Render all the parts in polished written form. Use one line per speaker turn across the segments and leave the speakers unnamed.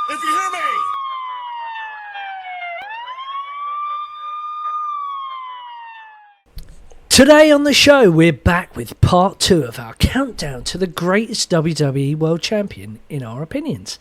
if you hear me.
Today on the show, we're back with part 2 of our countdown to the greatest WWE World Champion, in our opinions.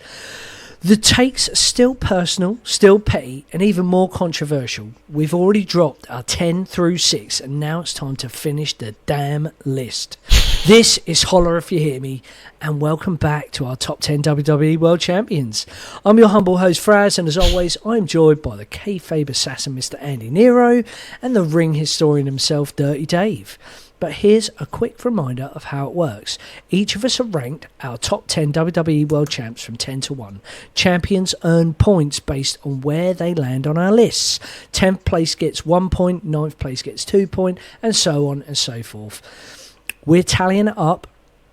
The takes are still personal, still petty, and even more controversial. We've already dropped our 10 through 6, and now it's time to finish the damn list. This is Holla if you hear me, and welcome back to our top 10 WWE World Champions. I'm your humble host Fraz, and as always, I'm joined by the kayfabe assassin Mr. Andi Nero, and the ring historian himself, Dirty Dave. But here's a quick reminder of how it works. Each of us are ranked our top 10 WWE World Champs from 10 to 1. Champions earn points based on where they land on our lists. 10th place gets 1 point, 9th place gets 2 points, and so on and so forth. We're tallying it up,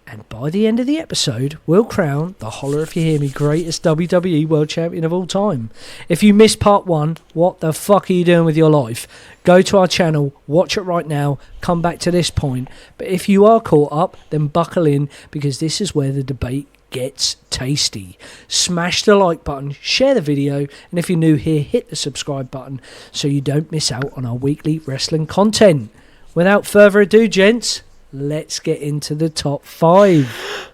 and by the end of the episode, we'll crown the Holla if you hear me greatest WWE World Champion of all time. If you missed part 1, what the fuck are you doing with your life? Go to our channel, watch it right now, come back to this point. But if you are caught up, then buckle in, because this is where the debate gets tasty. Smash the like button, share the video, and if you're new here, hit the subscribe button so you don't miss out on our weekly wrestling content. Without further ado, gents, let's get into the top 5.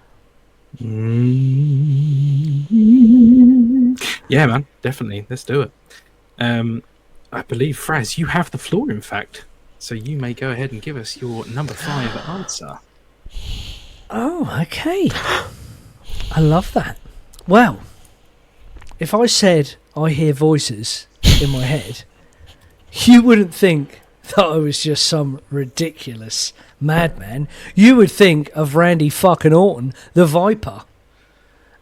Yeah, man, definitely. Let's do it. I believe, Fraz, you have the floor, in fact. So you may go ahead and give us your number 5 answer.
Oh, okay. I love that. Well, if I said I hear voices in my head, you wouldn't think that I was just some ridiculous madman. You would think of Randy fucking Orton, the Viper.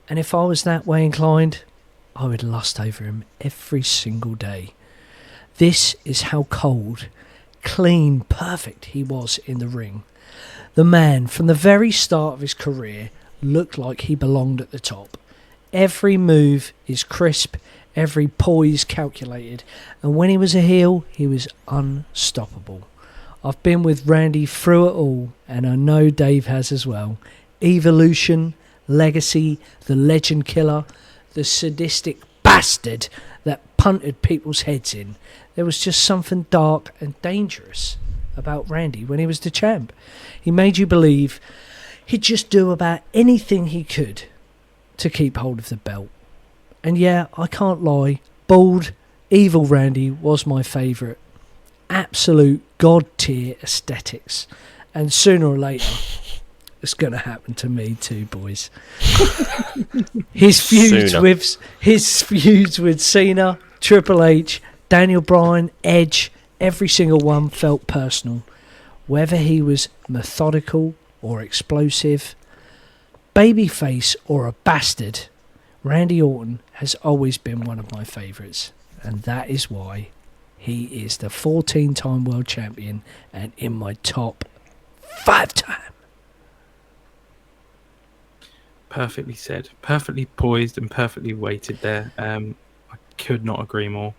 And if I was that way inclined, I would lust over him every single day. This is how cold, clean, perfect he was in the ring. The man, from the very start of his career, looked like he belonged at the top. Every move is crisp, every poise calculated, and when he was a heel, he was unstoppable. I've been with Randy through it all, and I know Dave has as well. Evolution, legacy, the legend killer, the sadistic bastard that punted people's heads in. There was just something dark and dangerous about Randy when he was the champ. He made you believe he'd just do about anything he could to keep hold of the belt. And yeah, I can't lie, bald, evil Randy was my favourite. Absolute god tier aesthetics. And sooner or later, it's going to happen to me too, boys. His feuds with Cena, Triple H, Daniel Bryan, Edge, every single one felt personal. Whether he was methodical or explosive, babyface or a bastard, Randy Orton has always been one of my favourites, and that is why he is the 14-time world champion and in my top 5-time.
Perfectly said. Perfectly poised and perfectly weighted there. I could not agree more.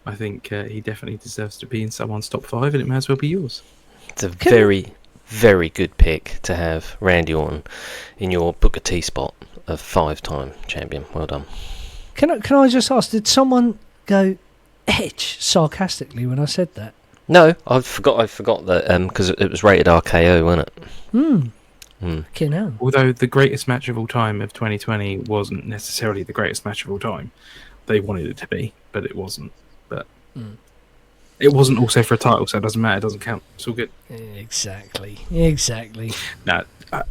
I think he definitely deserves to be in someone's top 5, and it may as well be yours.
It's a very, very good pick to have Randy Orton in your Booker T spot of 5-time champion. Well done.
Can I just ask, did someone go Edge sarcastically when I said that?
No, I forgot that because it was rated RKO, wasn't it?
Okay, now.
Although the greatest match of all time of 2020 wasn't necessarily the greatest match of all time. They wanted it to be, but it wasn't. But it wasn't also for a title, so it doesn't matter. It doesn't count. It's all good.
Exactly.
No,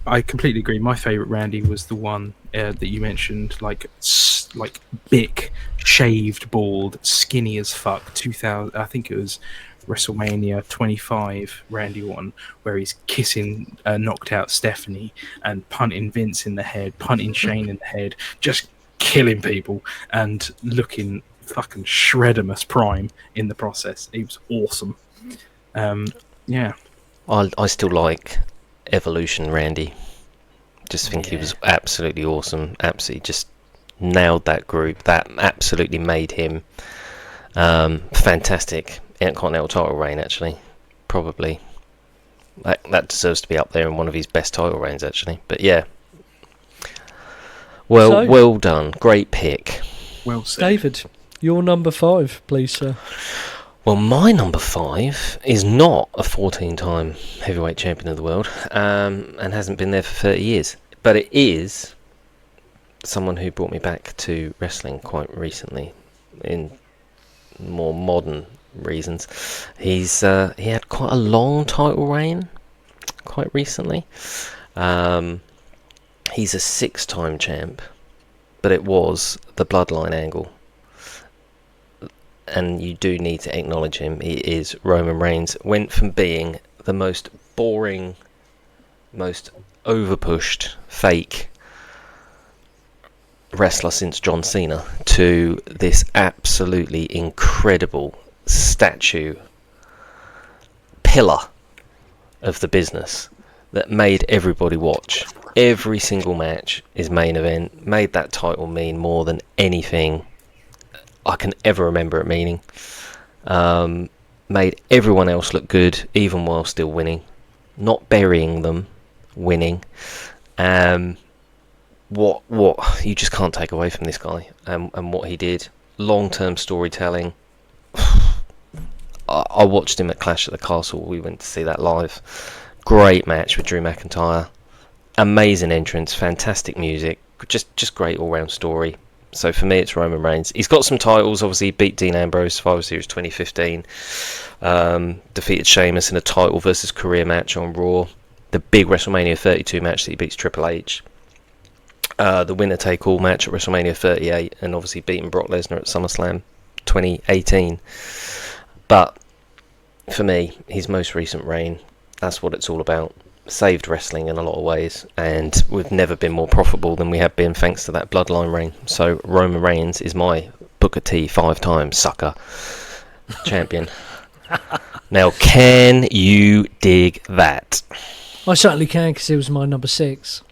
I completely agree. My favourite Randy was the one that you mentioned, like big, shaved, bald, skinny as fuck. 2000, I think it was WrestleMania 25, Randy Orton, where he's kissing knocked out Stephanie and punting Vince in the head, punting Shane in the head, just killing people and looking fucking Shreddimus Prime in the process. He was awesome. Yeah.
I still like Evolution Randy. Just think he was absolutely awesome. Absolutely just nailed that group. That absolutely made him fantastic Intercontinental title reign, actually. Probably. That deserves to be up there in one of his best title reigns, actually. But yeah. Well,
So-
well done. Great pick.
Well said.
David, your number 5, please, sir.
Well, my number 5 is not a 14-time heavyweight champion of the world, and hasn't been there for 30 years. But it is someone who brought me back to wrestling quite recently, in more modern reasons. He had quite a long title reign quite recently. He's a 6-time champ, but it was the bloodline angle. And you do need to acknowledge him. He is Roman Reigns. Went from being the most boring, most overpushed, fake wrestler since John Cena to this absolutely incredible statue, pillar of the business that made everybody watch. Every single match is main event, made that title mean more than anything I can ever remember it meaning. Made everyone else look good, even while still winning. Not burying them, winning. What you just can't take away from this guy, and what he did. Long-term storytelling. I watched him at Clash at the Castle. We went to see that live. Great match with Drew McIntyre. Amazing entrance, fantastic music. Just great all-round story. So for me, it's Roman Reigns. He's got some titles. Obviously, he beat Dean Ambrose, Survivor Series 2015. Defeated Sheamus in a title versus career match on Raw. The big WrestleMania 32 match that he beats Triple H. The winner-take-all match at WrestleMania 38. And obviously beating Brock Lesnar at SummerSlam 2018. But for me, his most recent reign, that's what it's all about. Saved wrestling in a lot of ways, and we've never been more profitable than we have been thanks to that bloodline reign. So Roman Reigns is my Booker T 5-time sucker champion. Now, can you dig that?
I certainly can, because it was my number 6.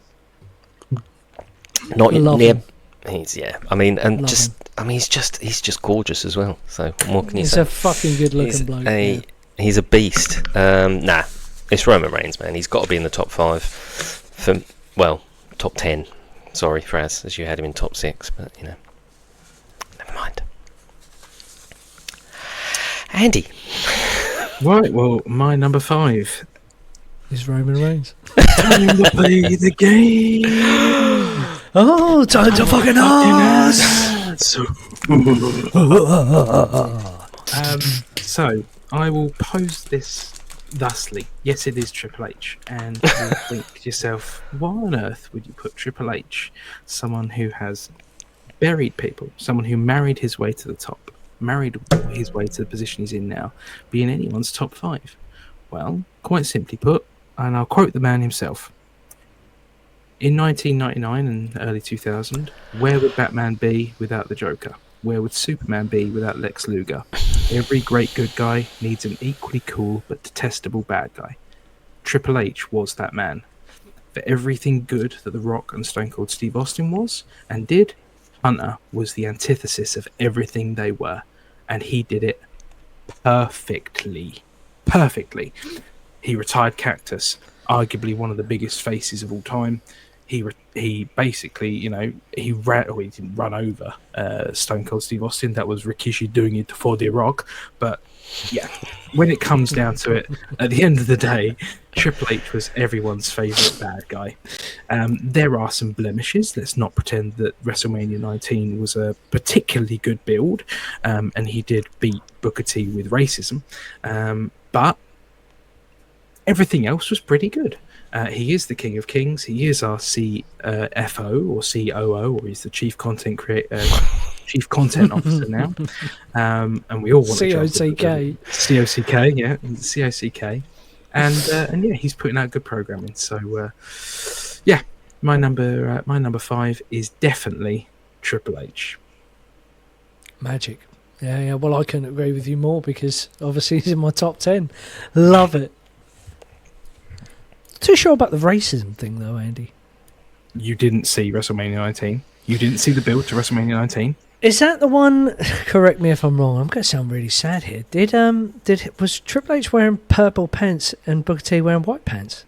Not
Love
near.
him.
He's I mean, and
Love
just
him.
I mean, he's just gorgeous as well. So what more can you
He's
say?
a fucking good-looking bloke. Yeah.
He's a beast. Nah. It's Roman Reigns, man. He's got to be in the top 5. Top 10. Sorry, Fraz, as you had him in top 6, but, never mind. Andy.
Right, well, my number 5.
Is Roman Reigns.
Time to play the game.
Oh, time to fucking ass!
So, I will pose this thusly. Yes, it is Triple H, and you'll think to yourself, why on earth would you put Triple H, someone who has buried people, someone who married his way to the top, married his way to the position he's in now, be in anyone's top 5? Well, quite simply put, and I'll quote the man himself. In 1999 and early 2000, where would Batman be without the Joker? Where would Superman be without Lex Luger? Every great good guy needs an equally cool but detestable bad guy. Triple H was that man. For everything good that The Rock and Stone Cold Steve Austin was and did, Hunter was the antithesis of everything they were. And he did it perfectly. Perfectly. He retired Cactus, arguably one of the biggest faces of all time. He basically, he didn't run over Stone Cold Steve Austin. That was Rikishi doing it for The Rock. But yeah, when it comes down to it, at the end of the day, Triple H was everyone's favourite bad guy. There are some blemishes. Let's not pretend that WrestleMania 19 was a particularly good build, and he did beat Booker T with racism. But everything else was pretty good. He is the King of Kings. He is our CFO or COO, or he's the Chief Content Chief Content Officer now. And we all want
COCK.
COCK, yeah, COCK. And yeah, he's putting out good programming. So yeah, my number 5 is definitely Triple H.
Magic. Yeah. Well, I couldn't agree with you more, because obviously he's in my top 10. Love it. Too sure about the racism thing, though, Andy.
You didn't see WrestleMania 19. You didn't see the build to WrestleMania 19.
Is that the one? Correct me if I'm wrong. I'm going to sound really sad here. Was Triple H wearing purple pants and Booker T wearing white pants?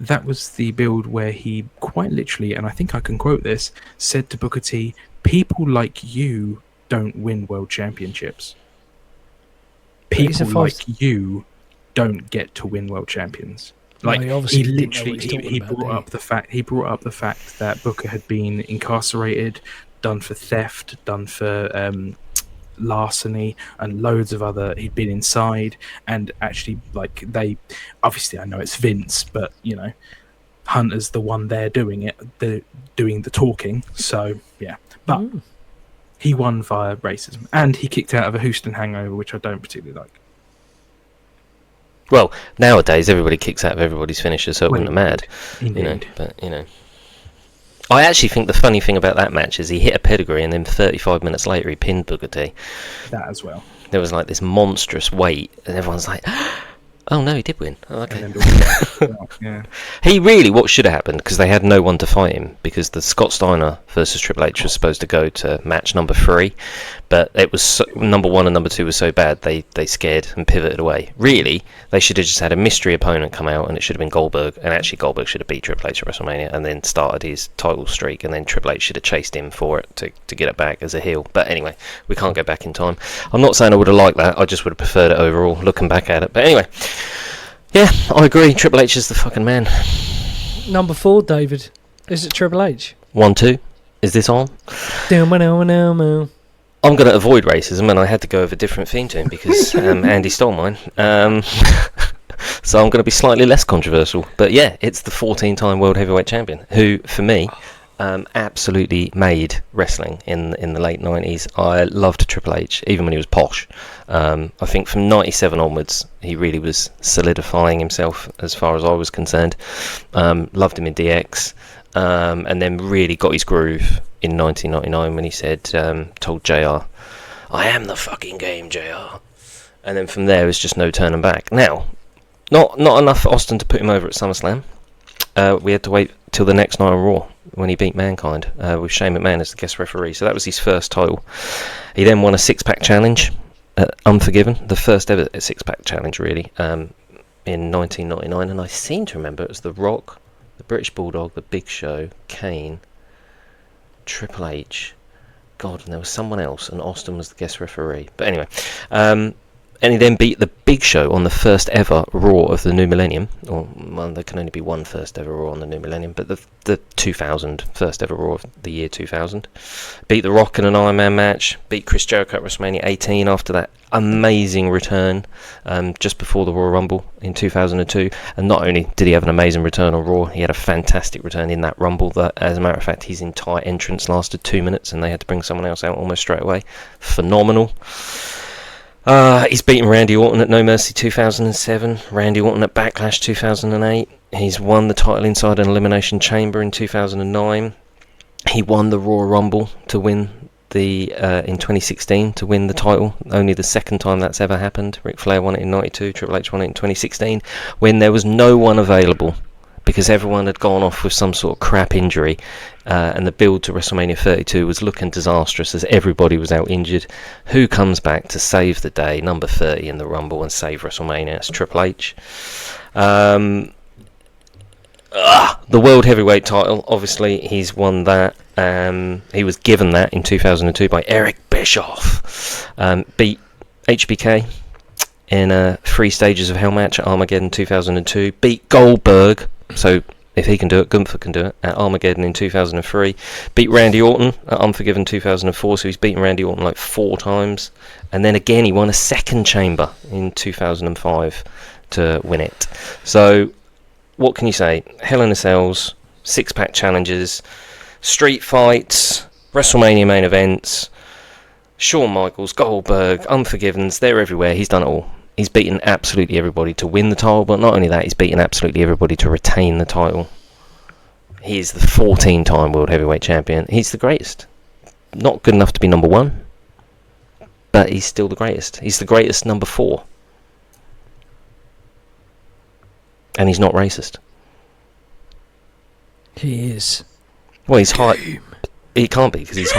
that was the build where he quite literally, and I think I can quote this, said to Booker T, "People like you don't win world championships.
he's a
People
five-
like you don't get to win world champions."
No,
Like
he obviously
he
didn't know what
literally,
he's talking
he
about,
brought
did he?
up the fact. He brought up the fact that Booker had been incarcerated, done for theft, done for larceny, and loads of other. He'd been inside, and actually, like they, obviously, I know it's Vince, but you know, Hunter's the one there doing it, doing the talking. So yeah, but he won via racism, and he kicked out of a Houston hangover, which I don't particularly like.
Well, nowadays everybody kicks out of everybody's finisher, so it wouldn't have mattered.
Indeed.
You know, but you know, I actually think the funny thing about that match is he hit a pedigree, and then 35 minutes later he pinned Booker T.
That as well.
There was like this monstrous wait, and everyone's like, "Oh no, he did win." Oh, okay.
And then yeah.
He really, what should have happened, because they had no one to fight him, because the Scott Steiner versus Triple H was supposed to go to match number 3, but it was number 1 and number 2 was so bad they scared and pivoted away. Really, they should have just had a mystery opponent come out, and it should have been Goldberg, and actually Goldberg should have beat Triple H at WrestleMania and then started his title streak, and then Triple H should have chased him for it to get it back as a heel. But anyway, we can't go back in time. I'm not saying I would have liked that, I just would have preferred it overall, looking back at it. But anyway, yeah, I agree. Triple H is the fucking man.
Number 4, David. Is it Triple H?
1, 2. Is this on?
Down,
I'm going to avoid racism, and I had to go with a different theme to him because Andy stole mine. So I'm going to be slightly less controversial. But yeah, it's the 14-time World Heavyweight Champion, who, for me, absolutely made wrestling in the late 90s. I loved Triple H, even when he was posh. I think from 97 onwards, he really was solidifying himself as far as I was concerned. Loved him in DX, and then really got his groove in 1999 when he said, told JR, "I am the fucking game, JR." And then from there, it's just no turning back. Now, not enough for Austin to put him over at SummerSlam. We had to wait till the next night on Raw when he beat Mankind with Shane McMahon as the guest referee. So that was his first title. He then won a six-pack challenge at Unforgiven, the first ever six-pack challenge, really, in 1999. And I seem to remember it was The Rock, the British Bulldog, the Big Show, Kane, Triple H, God, and there was someone else, and Austin was the guest referee. But anyway, and he then beat the Big Show on the first ever Raw of the new millennium. Or, well, there can only be one first ever Raw on the new millennium, but the 2000 first ever Raw of the year 2000. Beat The Rock in an Iron Man match. Beat Chris Jericho at WrestleMania 18 after that amazing return just before the Royal Rumble in 2002. And not only did he have an amazing return on Raw, he had a fantastic return in that Rumble. That, as a matter of fact, his entire entrance lasted 2 minutes, and they had to bring someone else out almost straight away. Phenomenal. He's beaten Randy Orton at No Mercy 2007, Randy Orton at Backlash 2008. He's won the title inside an Elimination Chamber in 2009. He won the Royal Rumble to win the in 2016 to win the title. Only the second time that's ever happened. Ric Flair won it in 92, Triple H won it in 2016, when there was no one available because everyone had gone off with some sort of crap injury, and the build to WrestleMania 32 was looking disastrous as everybody was out injured. Who comes back to save the day, number 30 in the Rumble, and save WrestleMania? It's Triple H. The World Heavyweight title, obviously, he's won that. He was given that in 2002 by Eric Bischoff. Beat HBK in 3 stages of Hell match at Armageddon 2002. Beat Goldberg. So if he can do it, Gunther can do it, at Armageddon in 2003. Beat Randy Orton at Unforgiven 2004, so he's beaten Randy Orton like 4 times. And then again, he won a second chamber in 2005 to win it. So what can you say? Hell in a Cells, 6-pack challenges, street fights, WrestleMania main events, Shawn Michaels, Goldberg, Unforgivens, they're everywhere. He's done it all. He's beaten absolutely everybody to win the title, but not only that, he's beaten absolutely everybody to retain the title. He is the 14-time World Heavyweight Champion. He's the greatest. Not good enough to be number 1, but he's still the greatest. He's the greatest number 4. And he's not racist.
He is.
Well, he's high. He can't be because he's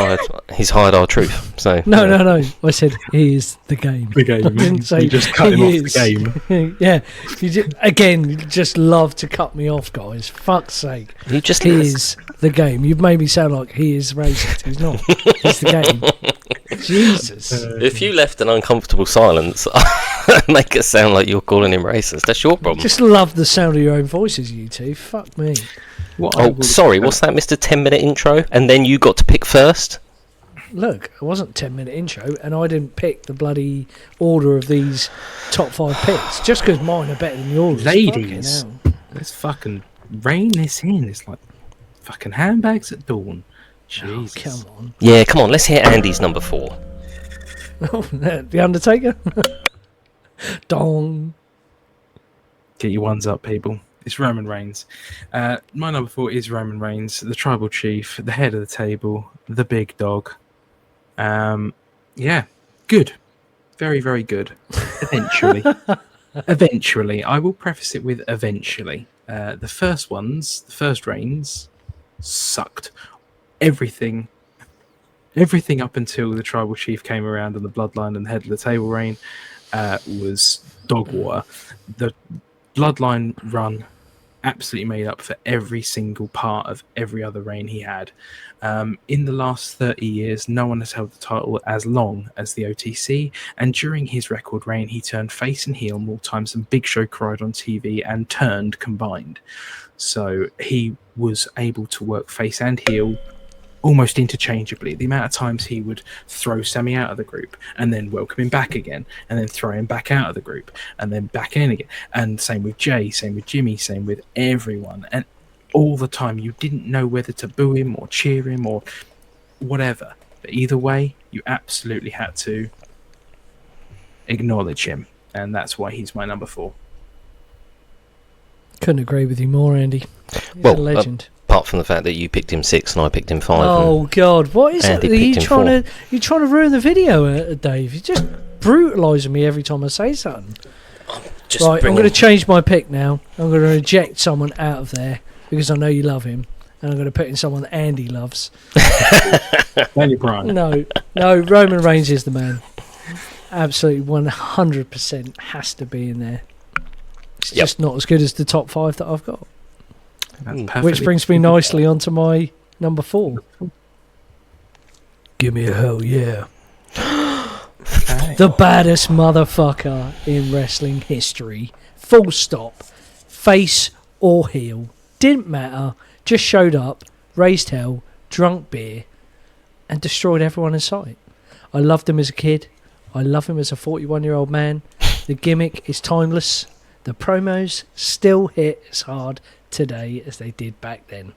hired our truth. So
No. I said he is the game.
The game.
I didn't say
you just cut him
he
off
is.
the game.
Yeah. You just love to cut me off, guys. Fuck's sake.
You just
He is the game. You've made me sound like he is racist. He's not. He's the game. Jesus.
If you left an uncomfortable silence, make it sound like you're calling him racist. That's your problem.
Just love the sound of your own voices, you two. Fuck me.
Sorry, what's that, Mr. 10-minute intro? And then you got to pick first?
Look, it wasn't a 10-minute intro, and I didn't pick the bloody order of these top 5 picks, just because mine are better than yours.
Ladies, let's fucking rein this in. It's like fucking handbags at dawn. Jesus.
Oh, come on.
Yeah, come on, let's hear Andy's number 4.
The Undertaker? Dong.
Get your ones up, people. It's Roman Reigns. My number 4 is Roman Reigns, the tribal chief, the head of the table, the big dog. Yeah, good. Very, very good. Eventually. Eventually. I will preface it with eventually. The first reigns, sucked. Everything up until the tribal chief came around and the bloodline and the head of the table reign was dog water. The bloodline run absolutely made up for every single part of every other reign he had. In the last 30 years, no one has held the title as long as the OTC, and during his record reign, he turned face and heel more times than Big Show cried on TV and turned combined. So he was able to work face and heel almost interchangeably. The amount of times he would throw Sammy out of the group and then welcome him back again, and then throw him back out of the group and then back in again. And same with Jay, same with Jimmy, same with everyone. And all the time you didn't know whether to boo him or cheer him or whatever. But either way, you absolutely had to acknowledge him. And that's why he's my number 4.
Couldn't agree with you more, Andy. He's
Well,
a legend.
Apart from the fact that you picked him 6 and I picked him 5.
Oh God, what is it?
Andy
Are you
picked him
trying to ruin the video, Dave? You're just brutalising me every time I say something. Right, I'm going to change my pick now. I'm going to reject someone out of there because I know you love him, and I'm going to put in someone that Andy loves.
Daniel Bryan.
No, Roman Reigns is the man. Absolutely, 100% has to be in there. It's just not as good as the top 5 that I've got. Which brings me nicely onto my number 4. Give me a hell yeah. The baddest motherfucker in wrestling history. Full stop. Face or heel. Didn't matter. Just showed up, raised hell, drunk beer, and destroyed everyone in sight. I loved him as a kid. I love him as a 41-year-old man. The gimmick is timeless. The promos still hit as hard today as they did back then.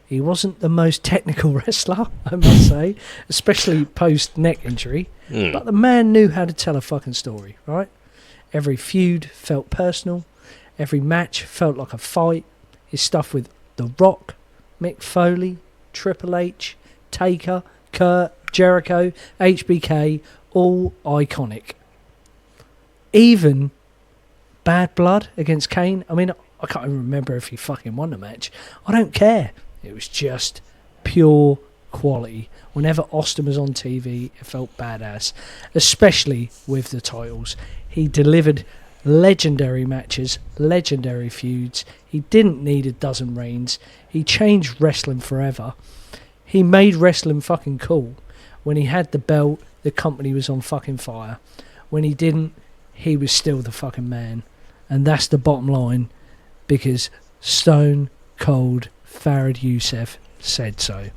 He wasn't the most technical wrestler, I must say, especially post neck injury, but the man knew how to tell a fucking story, right? Every feud felt personal, every match felt like a fight. His stuff with The Rock, Mick Foley, Triple H, Taker, Kurt, Jericho, HBK, all iconic. Even Bad Blood against Kane, I mean, I can't even remember if he fucking won the match. I don't care. It was just pure quality. Whenever Austin was on TV, it felt badass, especially with the titles. He delivered legendary matches, legendary feuds. He didn't need a dozen reigns. He changed wrestling forever. He made wrestling fucking cool. When he had the belt, the company was on fucking fire. When he didn't, he was still the fucking man. And that's the bottom line, because Stone Cold Farid Youssef said so.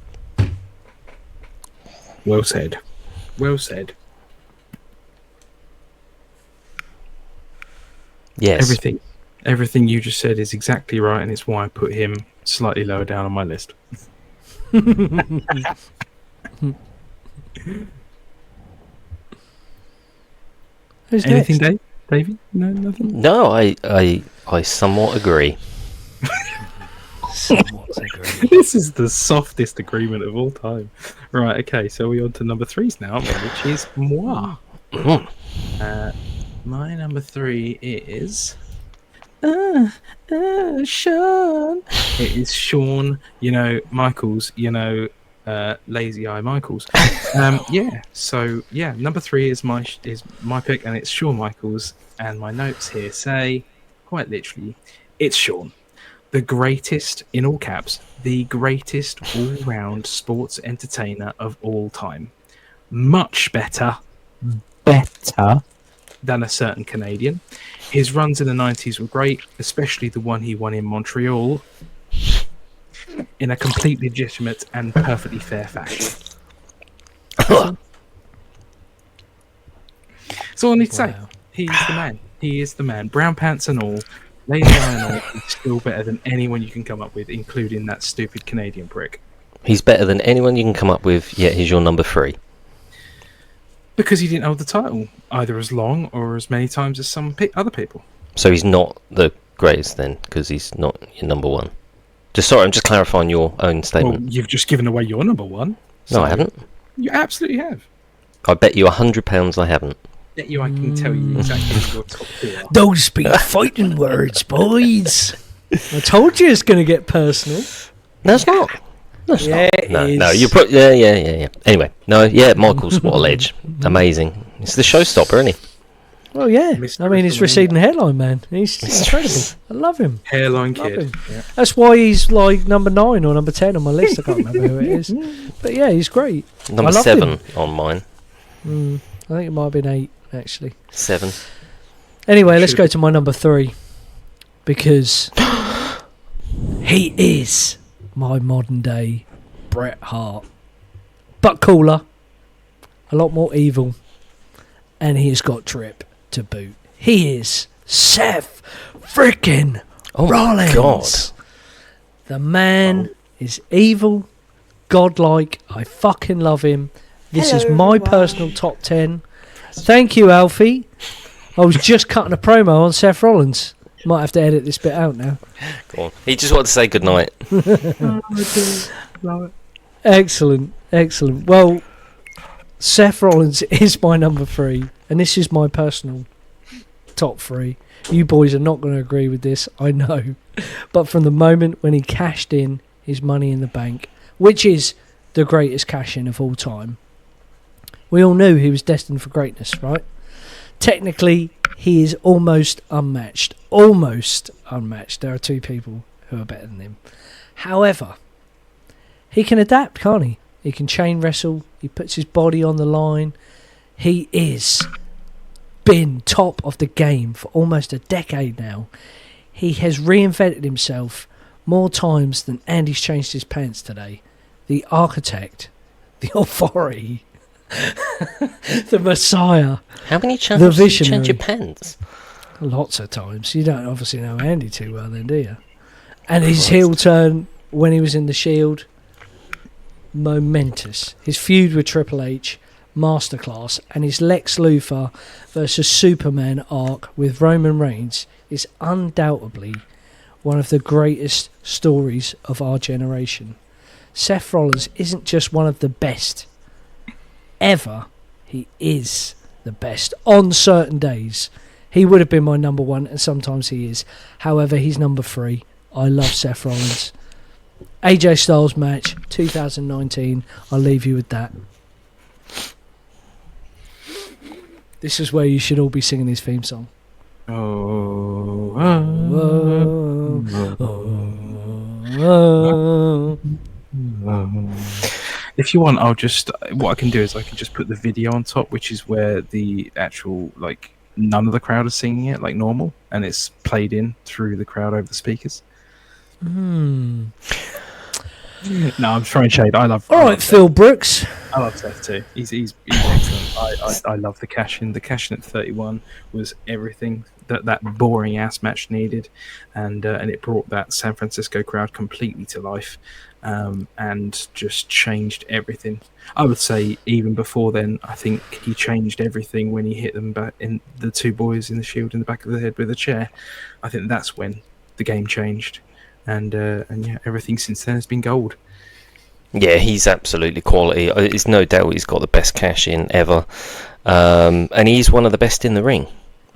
Well said. Well said.
Yes.
Everything you just said is exactly right, and it's why I put him slightly lower down on my list.
Who's
Anything,
next?
Davey? No, nothing?
No, I somewhat agree.
Somewhat agree.
This is the softest agreement of all time. Right, okay, so we're on to number 3s now, which is moi. My number 3 is... Shawn. It is Shawn, Michaels, Lazy Eye Michaels. Number 3 is my pick, and it's Shawn Michaels. And my notes here say, quite literally, it's Shawn, the greatest, in all caps, the greatest all-round sports entertainer of all time. Much better than a certain Canadian. His runs in the 90s were great, especially the one he won in Montreal, in a completely legitimate and perfectly fair fashion. That's all I need to say. He's the man. He is the man. Brown pants and all, lazy eye and all, he's still better than anyone you can come up with, including that stupid Canadian prick.
He's better than anyone you can come up with, yet he's your number 3.
Because he didn't hold the title either as long or as many times as some other people.
So he's not the greatest then, because he's not your number 1. I'm just clarifying your own statement.
Well, you've just given away your number 1.
No, I haven't.
You absolutely have.
I bet you £100 I haven't.
I can tell you exactly your top 2 are.
Those be fighting words, boys. I told you it's going to get personal.
No, it's not. No, it's
Yeah,
not.
it
No,
is.
you put yeah. Anyway, Michael's what a ledge. Amazing. It's the showstopper, isn't he?
Well, yeah.
Mr.
I mean, he's
WrestleMania.
receding hairline, man. He's incredible. I love him.
Hairline
Love
kid.
him.
Yeah.
That's why he's like number 9 or number 10 on my list. I can't remember who it is. But yeah, he's great.
Number
I love
7
him.
on mine.
I think it might have been 8, actually.
7.
Anyway, let's go to my number 3. Because he is my modern day Bret Hart. But cooler. A lot more evil. And he has got drip to boot. He is Seth freaking Rollins.
My God.
The man is evil, godlike. I fucking love him. This is my personal top 10. Thank you, Alfie. I was just cutting a promo on Seth Rollins. Might have to edit this bit out now.
Go on. He just wanted to say goodnight.
Excellent. Well, Seth Rollins is my number 3, and this is my personal top 3. You boys are not going to agree with this, I know. But from the moment when he cashed in his Money in the Bank, which is the greatest cash-in of all time, we all knew he was destined for greatness, right? Technically, he is almost unmatched. Almost unmatched. There are 2 people who are better than him. However, he can adapt, can't he? He can chain wrestle. He puts his body on the line. He is been top of the game for almost a decade now. He has reinvented himself more times than Andy's changed his pants today. The architect, the authority, the Messiah.
How many times did you
visionary.
change your pants?
Lots of times. You don't obviously know Andy too well then, do you? And his heel turn when he was in the Shield, momentous. His feud with Triple H, masterclass. And his Lex Luthor versus Superman arc with Roman Reigns is undoubtedly one of the greatest stories of our generation. Seth Rollins isn't just one of the best ever, he is the best on certain days. He would have been my number 1, and sometimes he is. However, he's number 3. I love Seth Rollins. AJ Styles match 2019. I'll leave you with that. This is where you should all be singing his theme song.
If you want, what I can do is I can just put the video on top, which is where the actual, like, none of the crowd is singing it like normal, and it's played in through the crowd over the speakers. No, I'm throwing shade. I love
Phil Brooks.
I love Seth too. He's excellent. I love the cash in. The cash in at 31 was everything that boring ass match needed, and it brought that San Francisco crowd completely to life, and just changed everything. I would say even before then, I think he changed everything when he hit them back in the 2 boys in the Shield in the back of the head with a chair. I think that's when the game changed, and yeah, everything since then has been gold.
Yeah, he's absolutely quality. It's no doubt he's got the best cash in ever, and he's one of the best in the ring.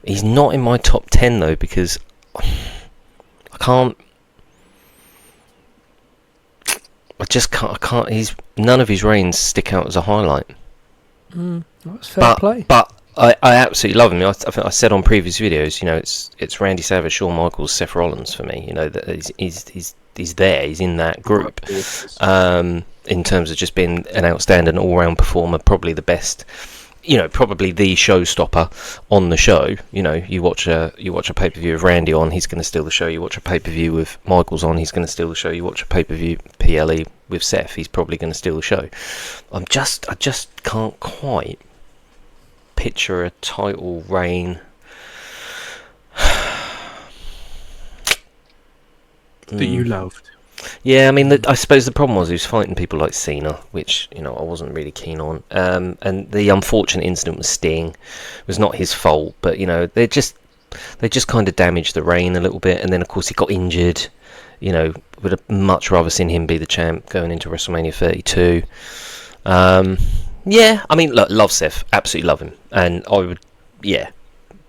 He's not in my top 10 though, because I I just can't. I can't. None of his reigns stick out as a highlight.
That's fair play.
But I absolutely love him. I think I said on previous videos, you know, it's Randy Savage, Shawn Michaels, Seth Rollins for me. You know, that he's there. He's in that group. In terms of just being an outstanding all-round performer, probably the best. You know, probably the showstopper on the show. You know, you watch a pay-per-view of Randy on, he's going to steal the show. You watch a pay-per-view with Michaels on, he's going to steal the show. You watch a pay-per-view PLE with Seth, he's probably going to steal the show. I just can't quite picture a title reign
that you loved.
Yeah, I mean, I suppose the problem was he was fighting people like Cena, which, you know, I wasn't really keen on. And the unfortunate incident with Sting was not his fault, but, you know, they just kind of damaged the reign a little bit. And then, of course, he got injured. You know, would have much rather seen him be the champ going into WrestleMania 32. Yeah, I mean, look, love Seth, absolutely love him. And I would, yeah.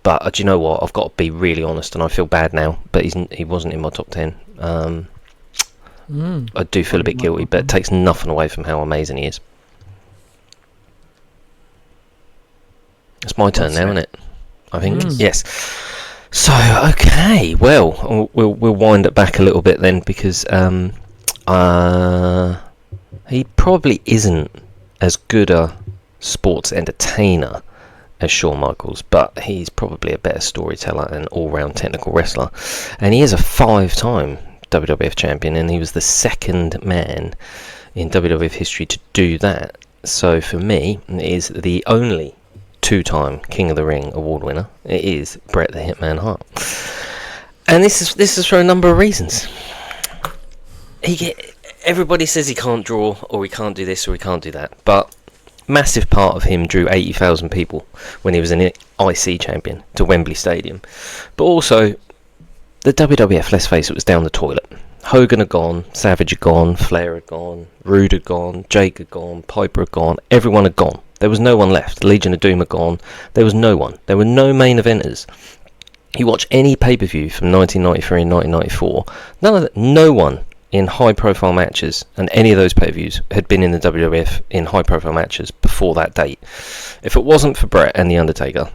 But do you know what? I've got to be really honest, and I feel bad now, but he wasn't in my top 10. I do feel a bit guilty, but it takes nothing away from how amazing he is. It's my turn now, isn't it? I think. Yes. So, okay, well, we'll wind it back a little bit then, because he probably isn't as good a sports entertainer as Shawn Michaels, but he's probably a better storyteller and all-round technical wrestler. And he is a 5-time WWF champion, and he was the second man in WWF history to do that. So for me, it is the only 2-time King of the Ring award winner. It is Bret the Hitman Hart, and this is for a number of reasons. Everybody says he can't draw, or he can't do this, or he can't do that, but massive part of him drew 80,000 people when he was an IC champion to Wembley Stadium. But also, the WWF, let's face it, was down the toilet. Hogan had gone, Savage had gone, Flair had gone, Rude had gone, Jake had gone, Piper had gone, everyone had gone. There was no one left. Legion of Doom had gone. There was no one. There were no main eventers. You watch any pay-per-view from 1993 and 1994, no one in high-profile matches, and any of those pay-per-views had been in the WWF in high-profile matches before that date. If it wasn't for Bret and The Undertaker,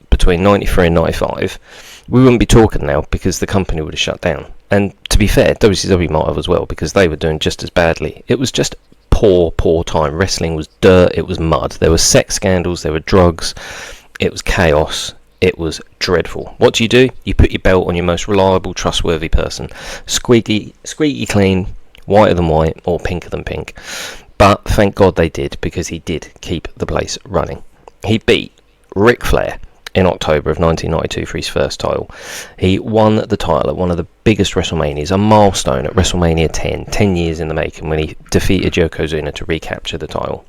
between 93 and 95, we wouldn't be talking now, because the company would have shut down. And to be fair, WCW might have as well, because they were doing just as badly. It was just poor time. Wrestling was dirt, it was mud. There were sex scandals, there were drugs, it was chaos, it was dreadful. What do? You put your belt on your most reliable, trustworthy person. Squeaky clean, whiter than white, or pinker than pink. But thank God they did, because he did keep the place running. He beat Ric Flair in October of 1992 for his first title. He won the title at one of the biggest WrestleManias, a milestone at WrestleMania 10 years in the making, when he defeated Yokozuna to recapture the title.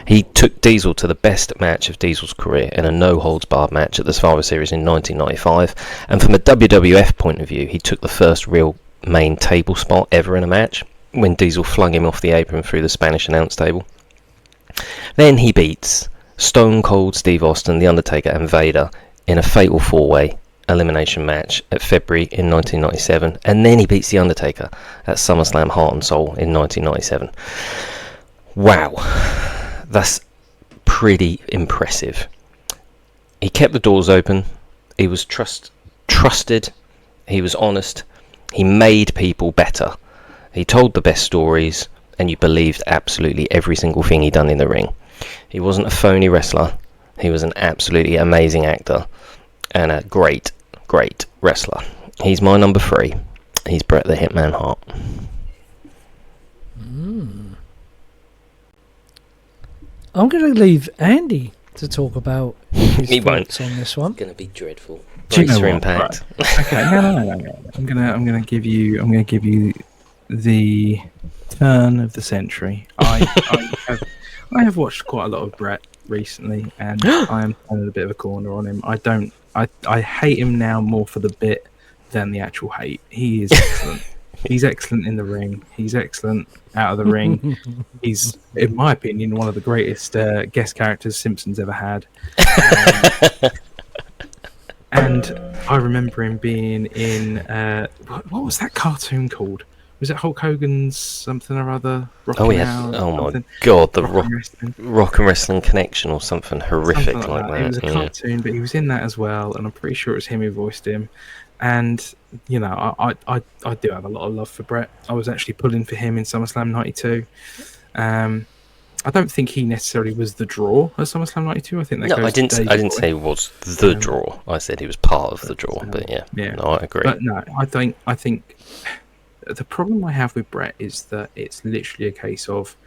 He took Diesel to the best match of Diesel's career in a no-holds-barred match at the Survivor Series in 1995, and from a WWF point of view, he took the first real main table spot ever in a match, when Diesel flung him off the apron through the Spanish announce table. Then he beats Stone Cold Steve Austin, The Undertaker and Vader in a fatal 4-way elimination match at February in 1997, and then he beats The Undertaker at SummerSlam Heart and Soul in 1997. Wow, that's pretty impressive. He kept the doors open, he was trusted, he was honest, he made people better, he told the best stories, and you believed absolutely every single thing he done in the ring. He wasn't a phony wrestler. He was an absolutely amazing actor and a great wrestler. He's my number 3. He's Bret the Hitman Hart.
I'm going to leave Andy to talk about his
He won't.
thoughts on this one.
It's going to be dreadful.
Do you know
Brace for
what?
impact.
Right. Okay, no. I'm gonna give you the turn of the century. I have watched quite a lot of Bret recently, and I am turning a bit of a corner on him. I hate him now more for the bit than the actual hate. He is excellent. He's excellent in the ring. He's excellent out of the ring. He's, in my opinion, one of the greatest guest characters Simpsons ever had. And I remember him being in what was that cartoon called, Was it Hulk Hogan's something or other?
Oh yeah! Oh my god, the Rock and Wrestling Connection or something horrific
something
like that.
It was a cartoon, but he was in that as well, and I'm pretty sure it was him who voiced him. And you know, I do have a lot of love for Bret. I was actually pulling for him in SummerSlam '92. I don't think he necessarily was the draw at SummerSlam '92. I think that
I didn't say he was the draw. I said he was part of the draw. But yeah, no, I agree.
But no, I think the problem I have with Bret is that it's literally a case of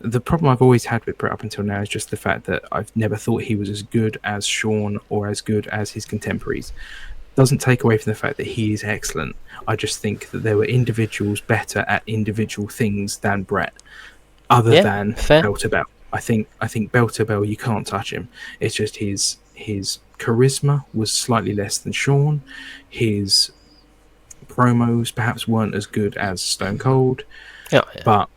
the problem I've always had with Bret up until now is just the fact that I've never thought he was as good as Shawn or as good as his contemporaries. Doesn't take away from the fact that he is excellent. I just think that there were individuals better at individual things than Bret, other than bell to bell. I think bell to bell, you can't touch him. It's just his charisma was slightly less than Shawn. His promos perhaps weren't as good as Stone Cold. Yeah. But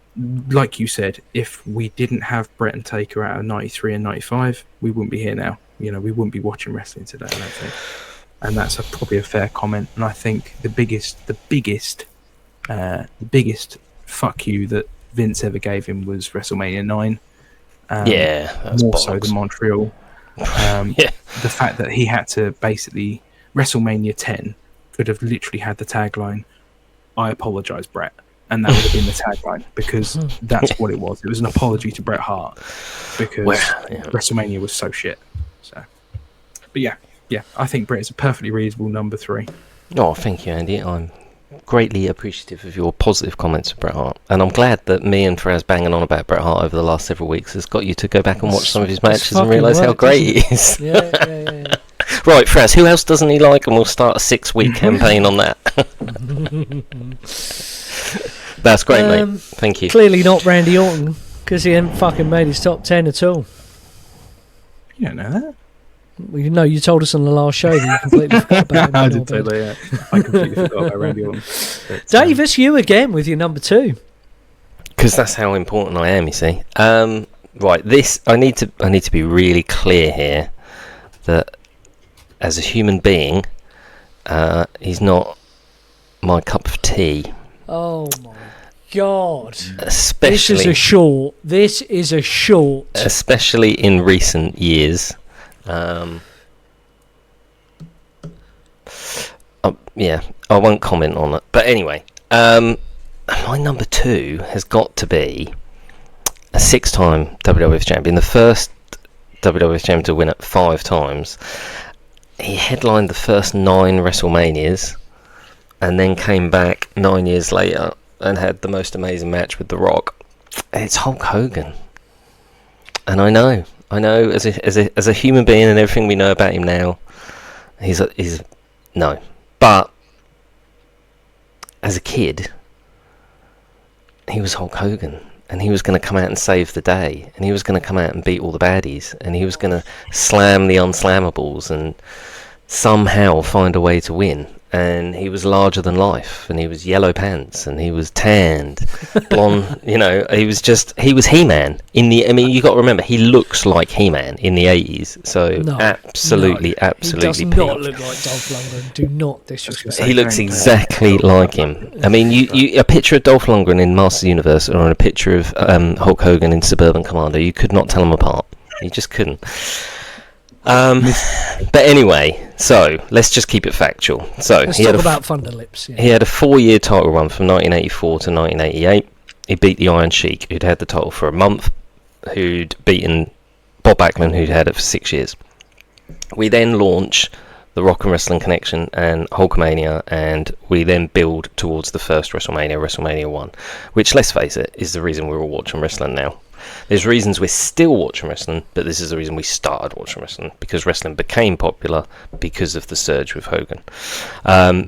like you said, if we didn't have Bret and Taker out of '93 and '95, we wouldn't be here now. You know, we wouldn't be watching wrestling today, I don't think. And that's probably a fair comment. And I think the biggest fuck you that Vince ever gave him was WrestleMania 9. More so than Montreal. The fact that he had to basically WrestleMania 10 could have literally had the tagline, "I apologize, Bret," and that would have been the tagline, because that's what it was. It was an apology to Bret Hart because WrestleMania was so shit. So, but yeah, I think Bret is a perfectly reasonable number 3.
Oh, thank you, Andy. I'm greatly appreciative of your positive comments of Bret Hart, and I'm glad that me and Fraz banging on about Bret Hart over the last several weeks has got you to go back and watch some of his matches and realise how great he is. Yeah. Right, Fraz, who else doesn't he like? And we'll start a 6-week campaign on that. That's great, mate. Thank you.
Clearly not Randy Orton, because he hadn't fucking made his top 10 at all.
You don't know that?
Well, you know, you told us on the last show that you completely forgot about him.
I did say that, yeah. I completely forgot about Randy Orton.
Davis, you again with your number 2.
Because that's how important I am, you see. Right, this I need to be really clear here that as a human being, he's not my cup of tea.
Oh my God!
Especially
this is a short.
Especially in recent years. I won't comment on it. But anyway, my number 2 has got to be a 6-time WWF champion, the first WWF champion to win it 5 times. He headlined the first 9 WrestleManias, and then came back 9 years later and had the most amazing match with The Rock. It's Hulk Hogan. And I know, as a human being and everything we know about him now, he's no. But as a kid, he was Hulk Hogan, and he was going to come out and save the day, and he was going to come out and beat all the baddies, and he was going to slam the unslammables and somehow find a way to win. And he was larger than life, and he was yellow pants, and he was tanned, blonde. You know, he was He-Man you got to remember, he looks like He-Man in the 80s. So absolutely.
He does not look like Dolph Lundgren. Do not disrespect.
He looks exactly like him. I mean, you a picture of Dolph Lundgren in Masters of the Universe or a picture of Hulk Hogan in Suburban Commando, you could not tell them apart. You just couldn't. But anyway, so let's just keep it factual. So
let's talk about Thunder Lips. Yeah.
He had a 4-year title run from 1984 to 1988. He beat the Iron Sheik, who'd had the title for a month, who'd beaten Bob Backlund, who'd had it for 6 years. We then launch the Rock and Wrestling Connection and Hulkamania, and we then build towards the first WrestleMania, WrestleMania 1, which, let's face it, is the reason we're all watching wrestling now. There's reasons we're still watching wrestling, but this is the reason we started watching wrestling, because wrestling became popular because of the surge with Hogan.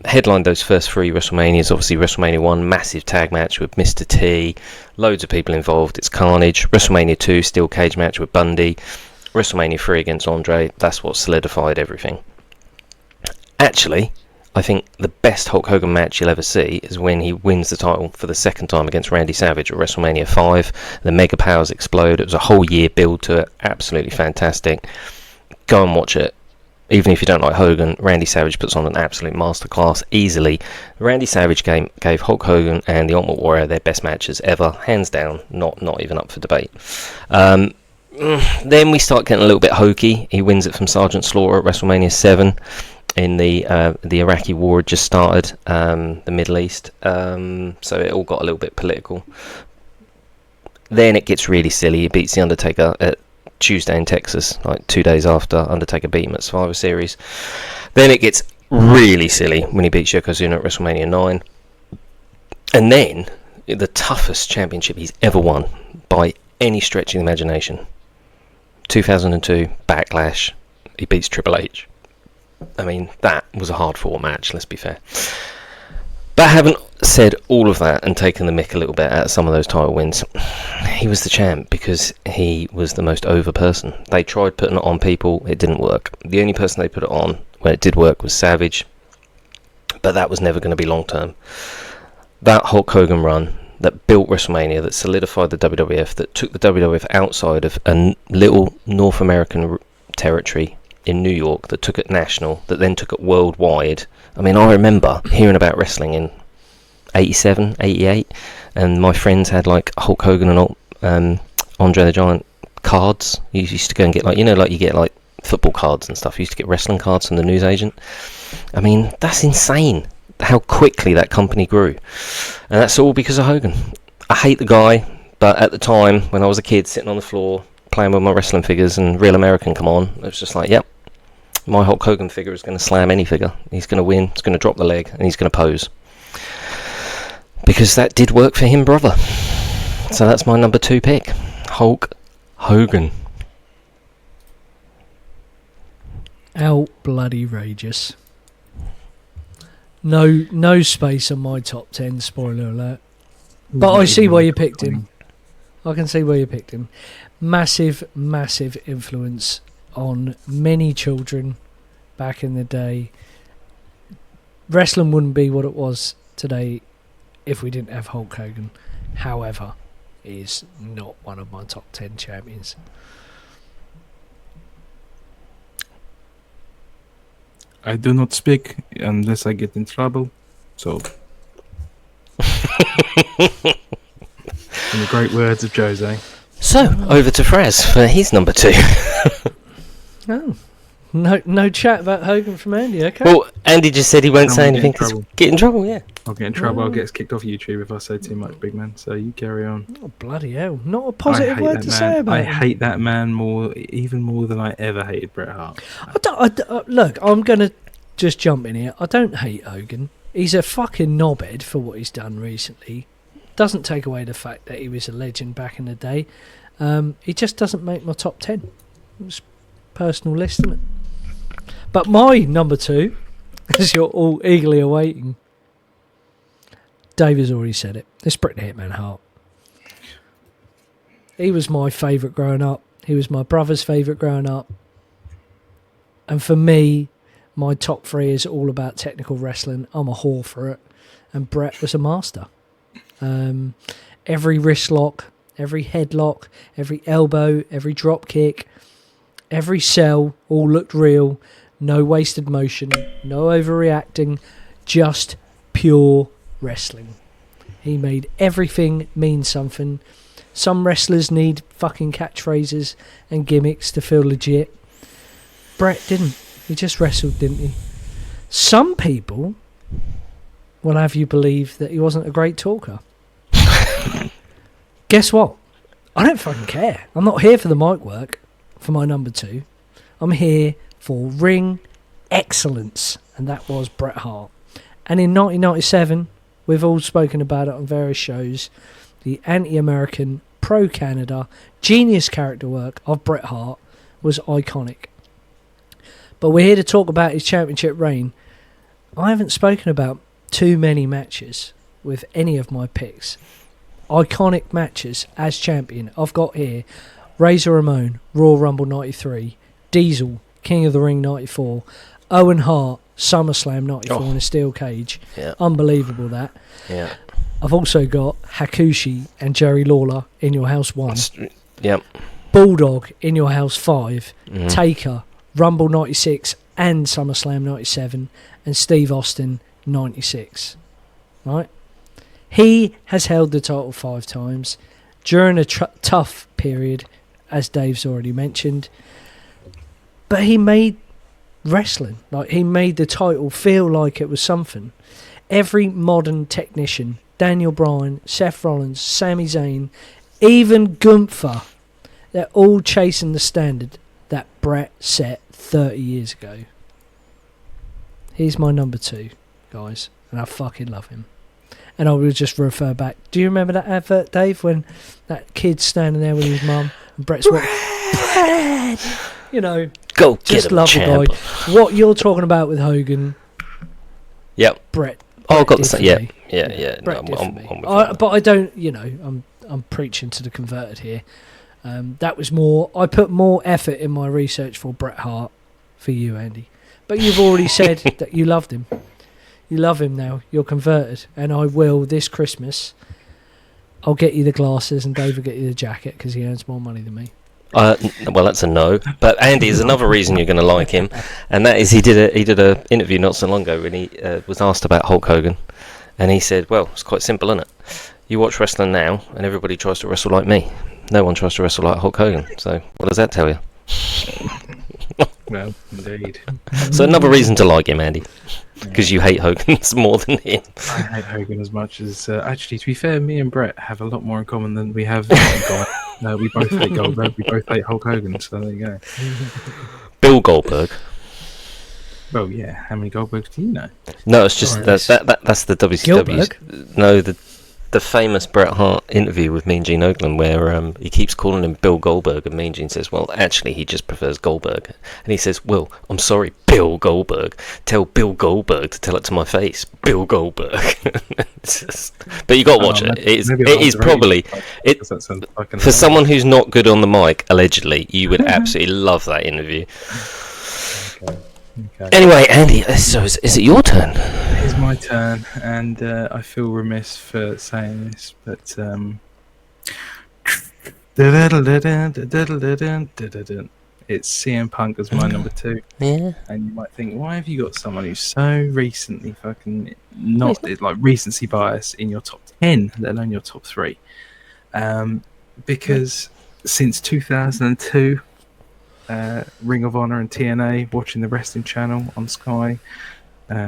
Headlined those first 3 WrestleManias, obviously WrestleMania 1, massive tag match with Mr. T, loads of people involved, it's carnage. WrestleMania 2, steel cage match with Bundy. WrestleMania 3 against Andre, that's what solidified everything. Actually, I think the best Hulk Hogan match you'll ever see is when he wins the title for the second time against Randy Savage at WrestleMania 5. The Mega Powers explode. It was a whole year build to it. Absolutely fantastic. Go and watch it. even if you don't like Hogan, Randy Savage puts on an absolute masterclass easily. Randy Savage gave Hulk Hogan and the Ultimate Warrior their best matches ever, hands down, not even up for debate. Then we start getting a little bit hokey. He wins it from Sergeant Slaughter at WrestleMania 7 in the Iraqi war had just started, the Middle East, so it all got a little bit political. Then it gets really silly. He beats The Undertaker at Tuesday in Texas, like 2 days after Undertaker beat him at Survivor Series. Then it gets really silly when he beats Yokozuna at WrestleMania 9. And then the toughest championship he's ever won by any stretch of the imagination. 2002 Backlash, he beats Triple H. I mean, that was a hard-fought match, let's be fair. But having said all of that and taken the mick a little bit out of some of those title wins, he was the champ because he was the most over person. They tried putting it on people, it didn't work. The only person they put it on when it did work was Savage, but that was never going to be long-term. That Hulk Hogan run that built WrestleMania, that solidified the WWF, that took the WWF outside of a little North American territory in New York, that took it national, that then took it worldwide. I mean, I remember hearing about wrestling in 87, 88, and my friends had like Hulk Hogan and Andre the Giant cards. You used to go and get like, like you get like football cards and stuff. You used to get wrestling cards from the newsagent. I mean, that's insane how quickly that company grew. And that's all because of Hogan. I hate the guy, but at the time, when I was a kid sitting on the floor playing with my wrestling figures and Real American come on, it was just like, yep, my Hulk Hogan figure is going to slam any figure. He's going to win, he's going to drop the leg, and he's going to pose. Because that did work for him, brother. So that's my number 2 pick. Hulk Hogan.
Out bloody rageous. No space on my top 10, spoiler alert. But I see why you picked him. I can see why you picked him. Massive influence on many children back in the day. Wrestling wouldn't be what it was today if we didn't have Hulk Hogan. However, he is not one of my top 10 champions.
I do not speak unless I get in trouble. So, in the great words of Jose.
So, over to Fraz for his number 2.
Oh, no chat about Hogan from Andy, okay.
Well, Andy just said he won't say anything because get in trouble, yeah.
I'll get in trouble, I'll get kicked off YouTube if I say too much, big man. So you carry on.
Oh, bloody hell. Not a positive word to say about him.
I hate that man even more than I ever hated Bret Hart.
Look, I'm going to just jump in here. I don't hate Hogan. He's a fucking knobhead for what he's done recently. Doesn't take away the fact that he was a legend back in the day. He just doesn't make my top 10. It's personal list, isn't it? But my number 2, as you're all eagerly awaiting, Dave has already said it. It's Bret the Hitman Hart. He was my favourite growing up. He was my brother's favourite growing up. And for me, my top 3 is all about technical wrestling. I'm a whore for it. And Bret was a master. Every wrist lock, every headlock, every elbow, every drop kick, every sell, all looked real. No wasted motion, no overreacting, just pure wrestling. He made everything mean something. Some wrestlers need fucking catchphrases and gimmicks to feel legit. Bret didn't. He just wrestled, didn't he? Some people will have you believe that he wasn't a great talker. Guess what? I don't fucking care. I'm not here for the mic work for my number 2. I'm here for ring excellence, and that was Bret Hart. And in 1997, we've all spoken about it on various shows, the anti-American, pro-Canada, genius character work of Bret Hart was iconic. But we're here to talk about his championship reign. I haven't spoken about too many matches with any of my picks. Iconic matches as champion. I've got here Razor Ramon, Royal Rumble 93, Diesel, King of the Ring 94, Owen Hart, SummerSlam 94 in a steel cage.
Yeah.
Unbelievable that.
Yeah.
I've also got Hakushi and Jerry Lawler in Your House 1.
Yep.
Bulldog in Your House 5.
Mm-hmm.
Taker, Rumble 96 and SummerSlam 97 and Steve Austin 96. Right? He has held the title 5 times during a tough period, as Dave's already mentioned. But he made wrestling, like he made the title feel like it was something. Every modern technician, Daniel Bryan, Seth Rollins, Sami Zayn, even Gunther, they're all chasing the standard that Bret set 30 years ago. He's my number 2, guys, and I fucking love him. And I will just refer back. Do you remember that advert, Dave, when that kid's standing there with his mum and Bret's like, Bret! You know,
Go get
just
him,
love
champ.
the guy. What you're talking about with Hogan,
Yep.
Bret.
Oh, I got
did
the
for
same. Yeah,
me.
yeah.
Bret did for
I'm
me.
with that.
But I don't, you know, I'm preaching to the converted here. That was more. I put more effort in my research for Bret Hart for you, Andy. But you've already said that you loved him. You love him now. You're converted, and I will this Christmas. I'll get you the glasses, and Dave will get you the jacket because he earns more money than me.
Well, that's a no. But Andy, there's another reason you're going to like him, and that is he did a interview not so long ago when he was asked about Hulk Hogan, and he said, "Well, it's quite simple, isn't it? You watch wrestling now, and everybody tries to wrestle like me. No one tries to wrestle like Hulk Hogan. So, what does that tell you?"
Well, indeed.
So another reason to like him, Andy, because you hate Hogan more than him.
I hate Hogan as much as... actually, to be fair, me and Bret have a lot more in common than we have in common. No, we both hate Goldberg. We both hate Hulk Hogan, so there you go.
Bill Goldberg.
Well, yeah. How many Goldbergs do you know?
No, it's just that's the WCW.
Gilbert?
No, the famous Bret Hart interview with Mean Gene Okerlund, where he keeps calling him Bill Goldberg, and Mean Gene says, "Well, actually, he just prefers Goldberg." And he says, "Well, I'm sorry, Bill Goldberg. Tell Bill Goldberg to tell it to my face, Bill Goldberg." But you got to watch it. It is probably it for someone who's not good on the mic. Allegedly, you would absolutely love that interview.
Okay.
Anyway, Andy, so is it your turn?
It's my turn, and I feel remiss for saying this, but it's CM Punk as my number 2.
Yeah.
And you might think, why have you got someone who's so recently fucking not like recency bias in your top 10, let alone your top 3? Because since 2002. Ring of Honor and TNA, watching the Wrestling Channel on Sky,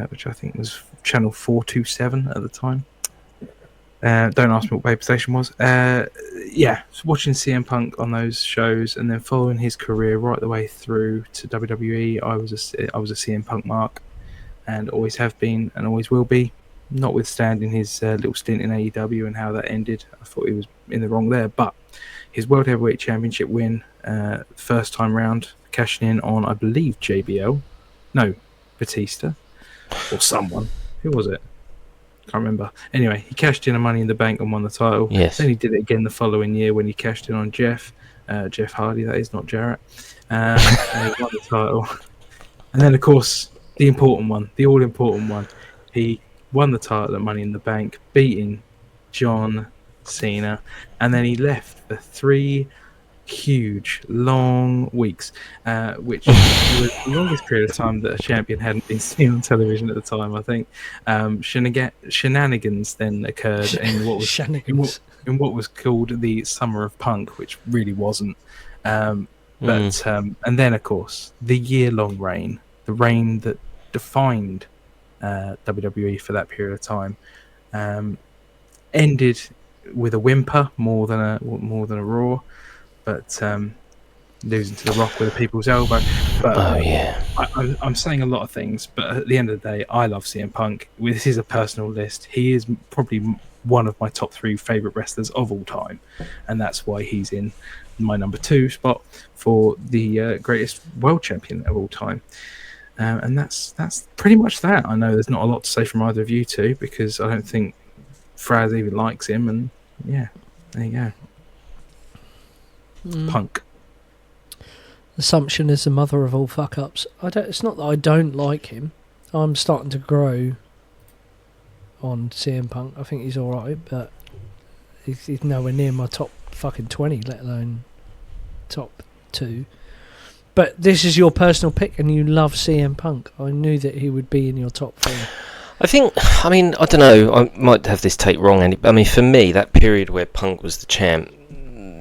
which I think was channel 427 at the time. Don't ask me what paper station was. So watching CM Punk on those shows and then following his career right the way through to WWE, I was a CM Punk mark, and always have been and always will be. Notwithstanding his little stint in AEW and how that ended, I thought he was in the wrong there, but his World Heavyweight Championship win, first time round, cashing in on, I believe, Batista, or someone. Who was it? Can't remember. Anyway, he cashed in a Money in the Bank and won the title.
Yes.
Then he did it again the following year when he cashed in on Jeff Hardy, that is, not Jarrett. And he won the title. And then, of course, the important one, the all-important one. He won the title at Money in the Bank, beating John Cena, and then he left for 3 huge, long weeks, which was the longest period of time that a champion hadn't been seen on television at the time, I think. Shenanigans then occurred in what was in what was called the Summer of Punk, which really wasn't. And then, of course, the year-long reign, the reign that defined WWE for that period of time, ended with a whimper more than a Raw, but losing to The Rock with a people's elbow. But I'm saying a lot of things, but at the end of the day, I love CM Punk. This is a personal list. He is probably one of my top 3 favorite wrestlers of all time, and that's why he's in my number 2 spot for the greatest world champion of all time. And that's pretty much that. I know there's not a lot to say from either of you two, because I don't think Fraz even likes him, and yeah, there you go. Punk.
Assumption is the mother of all fuck ups. It's not that I don't like him. I'm starting to grow on CM Punk. I think he's alright, but he's nowhere near my top fucking 20, let alone top 2. But this is your personal pick, and you love CM Punk. I knew that he would be in your top 3.
I don't know, I might have this take wrong, Andy. I mean, for me, that period where Punk was the champ,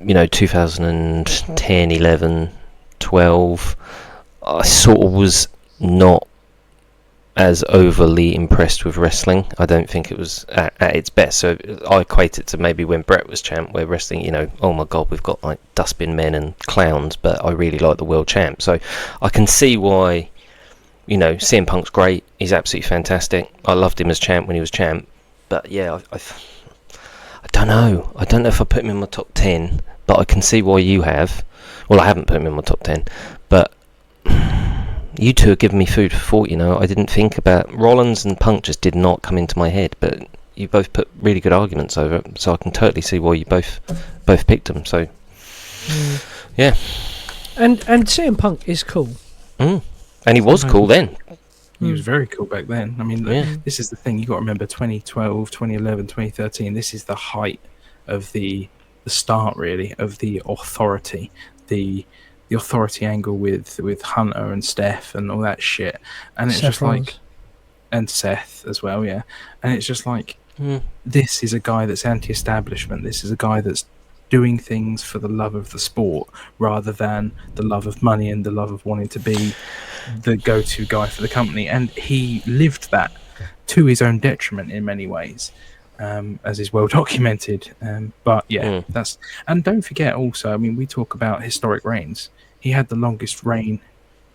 2010, 11, 12, I sort of was not as overly impressed with wrestling. I don't think it was at its best. So I equate it to maybe when Bret was champ, where wrestling, oh my god, we've got like dustbin men and clowns, but I really like the world champ. So I can see why, CM Punk's great. He's absolutely fantastic. I loved him as champ when he was champ. But yeah, I don't know. I don't know if I put him in my top 10, but I can see why you have. Well, I haven't put him in my top 10, but you two are giving me food for thought. I didn't think about Rollins and Punk, just did not come into my head, but you both put really good arguments over it, so I can totally see why you both picked them. So yeah,
and CM Punk is cool,
and he was cool then.
He was very cool back then. I mean, this is the thing, you got to remember 2012, 2011, 2013, this is the height of the start, really, of the authority, the authority angle with Hunter and Steph and all that shit, and it's just like, and Seth as well, yeah, and it's just like, this is a guy that's anti-establishment. This is a guy that's doing things for the love of the sport rather than the love of money and the love of wanting to be the go-to guy for the company, and he lived that to his own detriment in many ways, as is well documented. But yeah, that's, and don't forget also, I mean, we talk about historic reigns. He had the longest reign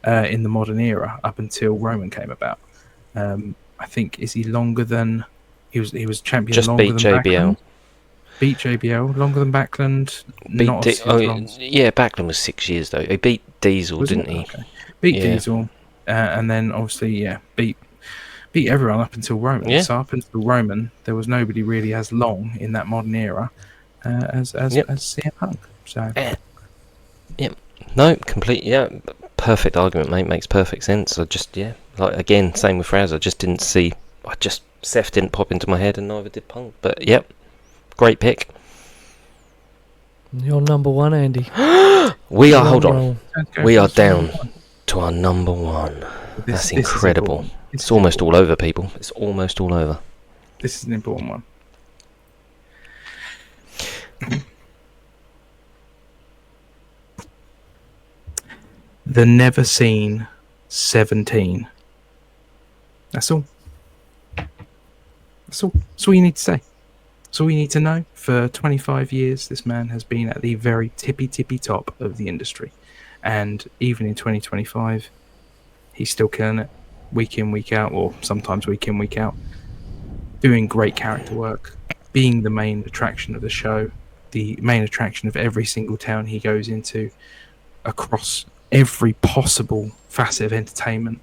in the modern era up until Roman came about. I think, is he longer than he was champion?
Just
longer
beat
than
JBL.
Backlund? Beat JBL longer than Backlund.
Yeah, Backlund was 6 years though. He beat Diesel, didn't he?
Okay. Beat Diesel, and then obviously beat everyone up until Roman.
Yeah.
So up until Roman, there was nobody really as long in that modern era as CM Punk. So
no, complete. Yeah, perfect argument, mate. Makes perfect sense. I just like again, same with Fraz. I just didn't see. Seth didn't pop into my head, and neither did Punk. But yep, great pick.
You're number 1, Andy.
We are. Hold on. We are down to our number 1. That's incredible. It's almost all over, people. It's almost all over.
This is an important one. The never seen 17. That's all. That's all. That's all you need to say. That's all you need to know. For 25 years, this man has been at the very tippy top of the industry. And even in 2025, he's still killing it. Week in, week out, or sometimes week in, week out. Doing great character work. Being the main attraction of the show. The main attraction of every single town he goes into. Across every possible facet of entertainment.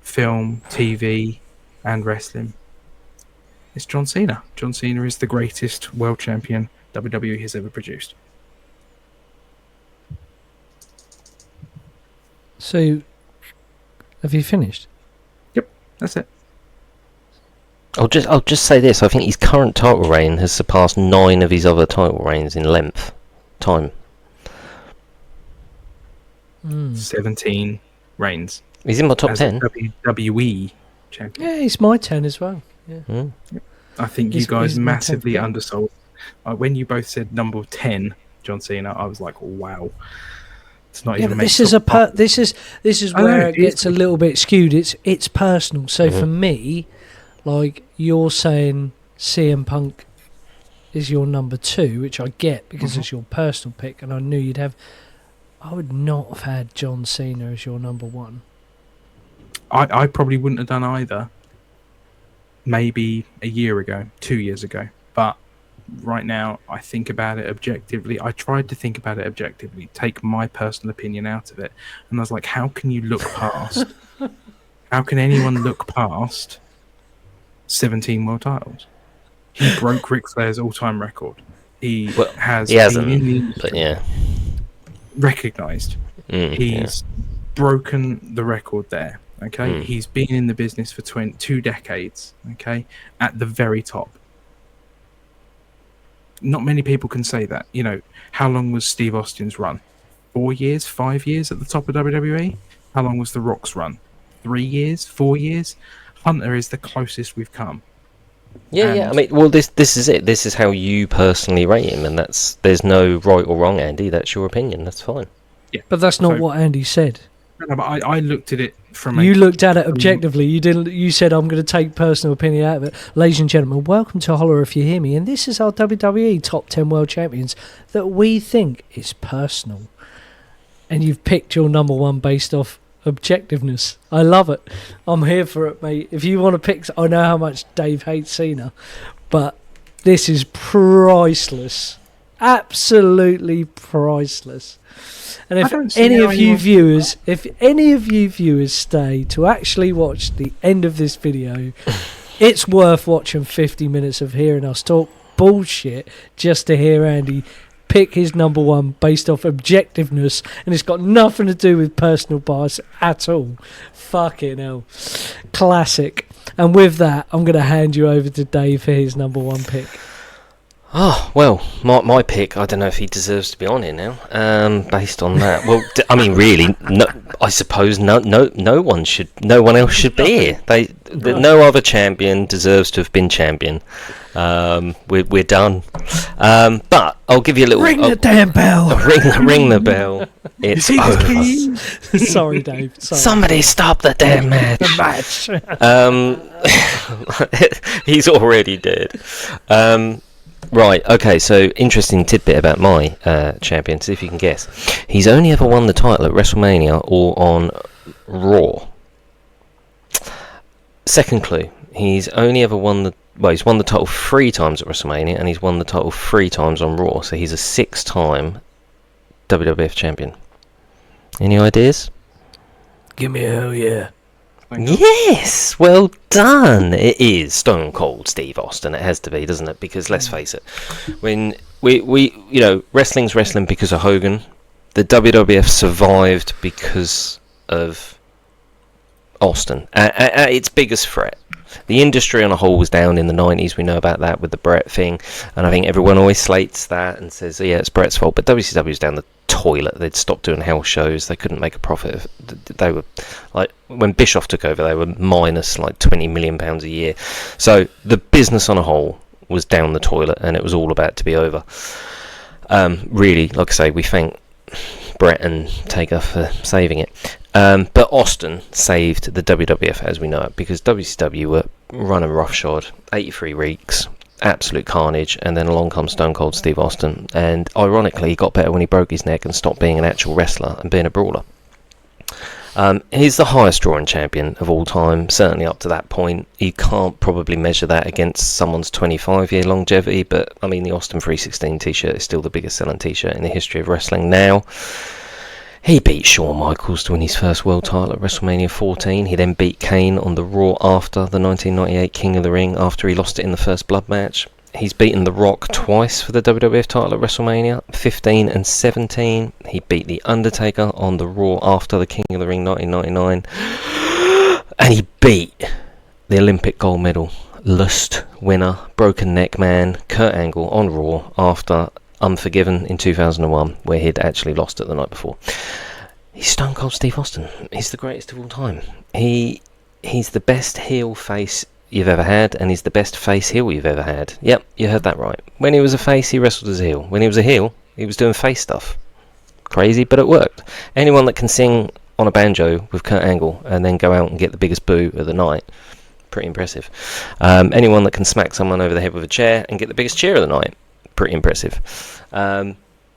Film, TV, and wrestling. It's John Cena. John Cena is the greatest world champion WWE has ever produced.
So, have you finished?
Yep, that's it.
I'll just say this. I think his current title reign has surpassed 9 of his other title reigns in length, time.
17 reigns.
He's in my top 10.
WWE champion.
Yeah, he's my 10 as well. Yeah.
I think you
He's
guys
my
massively
10th.
undersold. When you both said number 10, John Cena, I was like, wow. It's not
Yeah,
even.
but this is this is
I know,
where
it
it gets
is.
a little bit skewed. It's personal. So for me, like you're saying, CM Punk is your number 2, which I get because it's your personal pick, and I knew you'd have. I would not have had John Cena as your number 1.
I probably wouldn't have done either. Maybe a year ago, 2 years ago, but right now I think about it objectively. I tried to think about it objectively, take my personal opinion out of it, and I was like, how can you look past? How can anyone look past 17 world titles? He broke Ric Flair's all-time record. He hasn't, been in the industry,
but yeah,
recognised. He's broken the record there. Okay, he's been in the business for 2 decades. Okay, at the very top. Not many people can say that. You know, how long was Steve Austin's run? 4 years, 5 years at the top of WWE. How long was The Rock's run? 3 years, 4 years. Hunter is the closest we've come.
Yeah. I mean, well, this is it. This is how you personally rate him, and there's no right or wrong, Andy. That's your opinion. That's fine.
Yeah,
But that's not what Andy said.
No, but I looked at it from.
You looked at it objectively. You didn't. You said, "I'm going to take personal opinion out of it." Ladies and gentlemen, welcome to Holla if you hear me, and this is our WWE Top 10 World Champions that we think is personal. And you've picked your number one based off objectiveness. I love it. I'm here for it, mate. If you want to pick, I know how much Dave hates Cena, but this is priceless. Absolutely priceless. And if any of you viewers stay to actually watch the end of this video, it's worth watching 50 minutes of hearing us talk bullshit just to hear Andy pick his number one based off objectiveness, and it's got nothing to do with personal bias at all. Fucking hell. Classic. And with that, I'm going to hand you over to Dave for his number one pick.
Oh, well, my pick, I don't know if he deserves to be on here now, based on that. Well, I mean, really, no, I suppose no one else should be here. No other champion deserves to have been champion. We're done. But I'll give you a little...
Ring the damn bell!
Ring the bell. It's over.
Sorry, Dave. Sorry.
Somebody stop the damn match.
The match.
He's already dead. Right, okay, so interesting tidbit about my champion, see if you can guess. He's only ever won the title at WrestleMania or on Raw. Second clue, he's only ever won he's won the title 3 times at WrestleMania, and he's won the title 3 times on Raw, so he's a 6-time WWF champion. Any ideas?
Give me a hell yeah.
Yes, well done. It is Stone Cold Steve Austin. It has to be, doesn't it? Because let's face it, when we wrestling's wrestling because of Hogan. The WWF survived because of Austin at its biggest threat. The industry on a whole was down in the 90s. We know about that with the Bret thing, and I think everyone always slates that and says, yeah, it's Bret's fault. But WCW's down the toilet. They'd stopped doing house shows. They couldn't make a profit. They were like, when Bischoff took over, they were minus like £20 million a year. So the business on a whole was down the toilet, and it was all about to be over. Really, like I say, we thank Bret and Taker for saving it. But Austin saved the WWF as we know it, because WCW were running roughshod, 83 weeks, absolute carnage, and then along comes Stone Cold Steve Austin, and ironically he got better when he broke his neck and stopped being an actual wrestler and being a brawler. He's the highest drawing champion of all time, certainly up to that point. You can't probably measure that against someone's 25-year longevity, but I mean, the Austin 316 t-shirt is still the biggest selling t-shirt in the history of wrestling now. He beat Shawn Michaels to win his first world title at WrestleMania 14. He then beat Kane on the Raw after the 1998 King of the Ring, after he lost it in the first blood match. He's beaten The Rock twice for the WWF title at WrestleMania, 15 and 17. He beat The Undertaker on the Raw after the King of the Ring 1999. And he beat the Olympic gold medal Lust winner, Broken Neck Man, Kurt Angle on Raw after Unforgiven in 2001, where he'd actually lost it the night before. He's Stone Cold Steve Austin. He's the greatest of all time. He's the best heel face you've ever had, and he's the best face heel you've ever had. Yep, you heard that right. When he was a face, he wrestled as a heel. When he was a heel, he was doing face stuff. Crazy, but it worked. Anyone that can sing on a banjo with Kurt Angle and then go out and get the biggest boo of the night, pretty impressive. Anyone that can smack someone over the head with a chair and get the biggest cheer of the night, pretty impressive.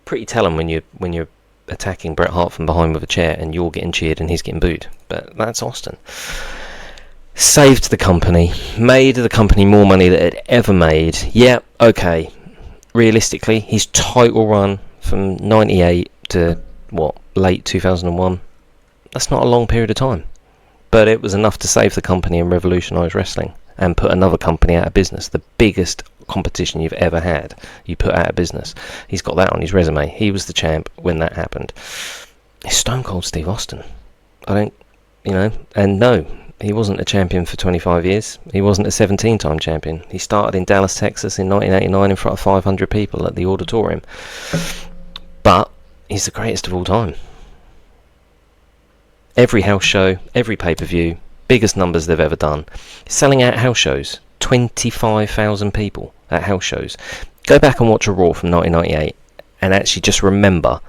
Pretty telling when you're attacking Bret Hart from behind with a chair and you're getting cheered and he's getting booed. But that's Austin. Saved the company, made the company more money than it ever made. Yeah, okay. Realistically, his title run from 98 to late 2001, that's not a long period of time. But it was enough to save the company and revolutionise wrestling and put another company out of business. The biggest competition you've ever had, you put out of business. He's got that on his resume. He was the champ when that happened. It's Stone Cold Steve Austin. And no, he wasn't a champion for 25 years. He wasn't a 17-time champion. He started in Dallas, Texas in 1989 in front of 500 people at the auditorium. But he's the greatest of all time. Every house show, every pay-per-view, biggest numbers they've ever done. Selling out house shows, 25,000 people at house shows. Go back and watch a Raw from 1998 and actually just remember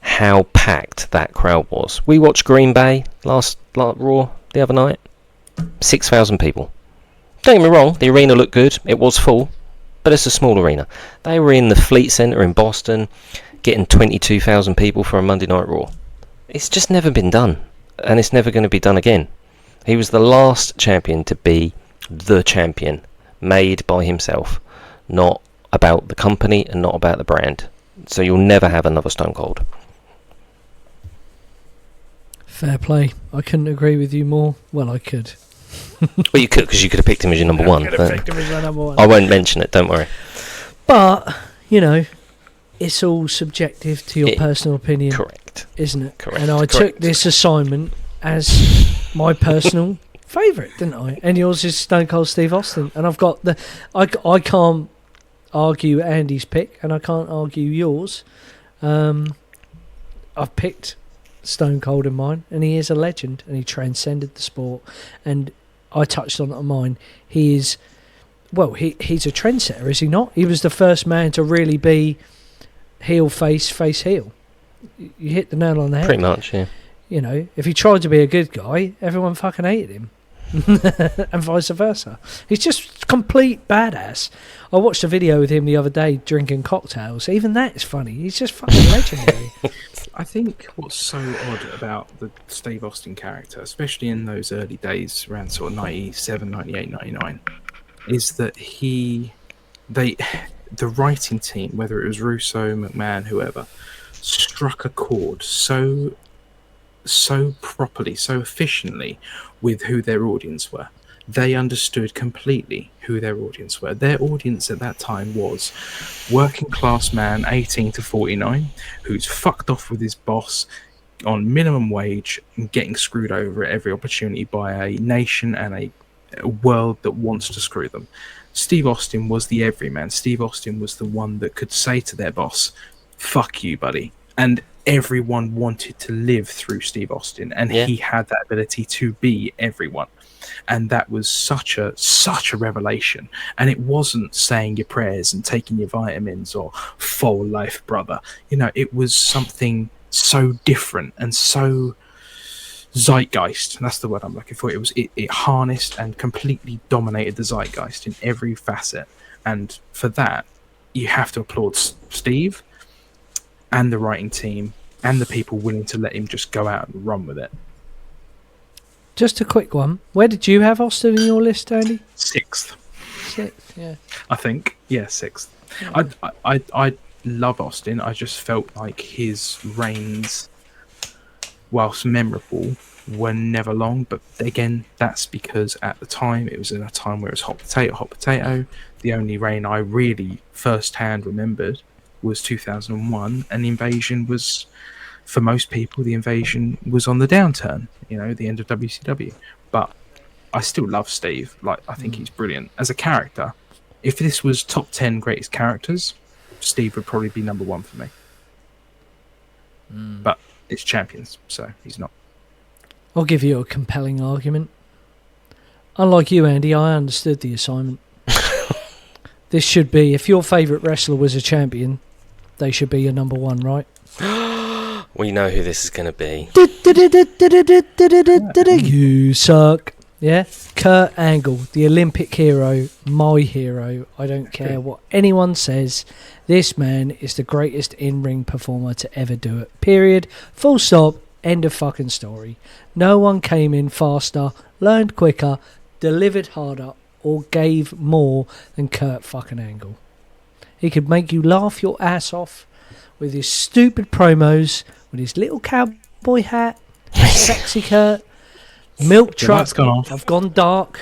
how packed that crowd was. We watched Green Bay last Raw the other night. 6,000 people. Don't get me wrong, the arena looked good. It was full, but it's a small arena. They were in the Fleet Center in Boston, getting 22,000 people for a Monday Night Raw. It's just never been done, and it's never going to be done again. He was the last champion to be the champion, made by himself, not about the company and not about the brand. So you'll never have another Stone Cold.
Fair play. I couldn't agree with you more. Well, I could.
Well, you could, because you could have picked him as your number one. I won't mention it, don't worry.
But, you know, it's all subjective to your personal opinion.
Correct.
Isn't it?
Correct.
And I took this assignment as my personal favourite, didn't I? And yours is Stone Cold Steve Austin. And I've got the... I can't argue Andy's pick, and I can't argue yours. I've picked Stone Cold in mine, and he is a legend, and he transcended the sport. And I touched on it on mine. He is, well, he's a trendsetter, is he not? He was the first man to really be heel face heel. You hit the nail on the head.
Pretty much, yeah.
You know, if he tried to be a good guy, everyone fucking hated him. And vice versa. He's just complete badass. I watched a video with him the other day drinking cocktails. Even that is funny. He's just fucking legendary.
I think what's so odd about the Steve Austin character, especially in those early days around sort of 97, 98, 99, is that the writing team, whether it was Russo, McMahon, whoever, struck a chord so properly, so efficiently with who their audience were. They understood completely who their audience were. Their audience at that time was working class man 18 to 49 who's fucked off with his boss on minimum wage and getting screwed over at every opportunity by a nation and a world that wants to screw them. Steve Austin was the everyman. Steve Austin was the one that could say to their boss, "Fuck you, buddy." And everyone wanted to live through Steve Austin, and he had that ability to be everyone. And that was such a revelation. And it wasn't saying your prayers and taking your vitamins or full life, brother. You know, it was something so different and so zeitgeist. That's the word I'm looking for. It harnessed and completely dominated the zeitgeist in every facet. And for that, you have to applaud Steve and the writing team and the people willing to let him just go out and run with it.
Just a quick one. Where did you have Austin in your list, Andy?
Sixth,
yeah.
I think. Yeah, sixth.
Yeah.
I love Austin. I just felt like his reigns, whilst memorable, were never long. But again, that's because at the time, it was in a time where it was hot potato. The only reign I really first-hand remembered was 2001, and the invasion was, for most people, the invasion was on the downturn, you know, the end of WCW. But I still love Steve. Like, I think he's brilliant as a character. If this was top 10 greatest characters, Steve would probably be number one for me. But it's champions, so he's not.
I'll give you a compelling argument. Unlike you, Andy, I understood the assignment. This should be, if your favourite wrestler was a champion, they should be your number one, right?
We know who this is going to be.
You suck. Yeah? Kurt Angle, the Olympic hero, my hero. I don't care what anyone says. This man is the greatest in-ring performer to ever do it. Period. Full stop. End of fucking story. No one came in faster, learned quicker, delivered harder, or gave more than Kurt fucking Angle. He could make you laugh your ass off with his stupid promos, with his little cowboy hat, sexy Kurt, milk truck. I've gone dark.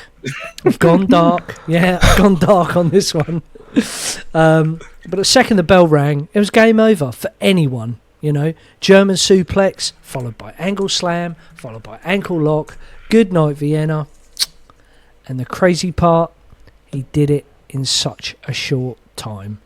Yeah, I've gone dark on this one. But the second the bell rang, it was game over for anyone. You know, German suplex, followed by angle slam, followed by ankle lock, good night Vienna. And the crazy part, he did it in such a short time.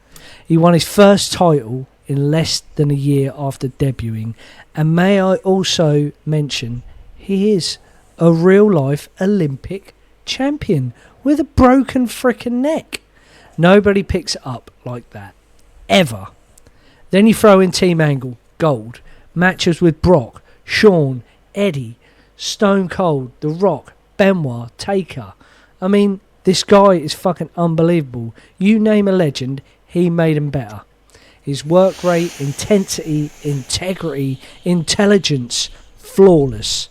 He won his first title in less than a year after debuting. And may I also mention, he is a real-life Olympic champion with a broken frickin' neck. Nobody picks it up like that. Ever. Then you throw in Team Angle, Gold, matches with Brock, Shawn, Eddie, Stone Cold, The Rock, Benoit, Taker. I mean, this guy is fucking unbelievable. You name a legend, he made him better. His work rate, intensity, integrity, intelligence, flawless.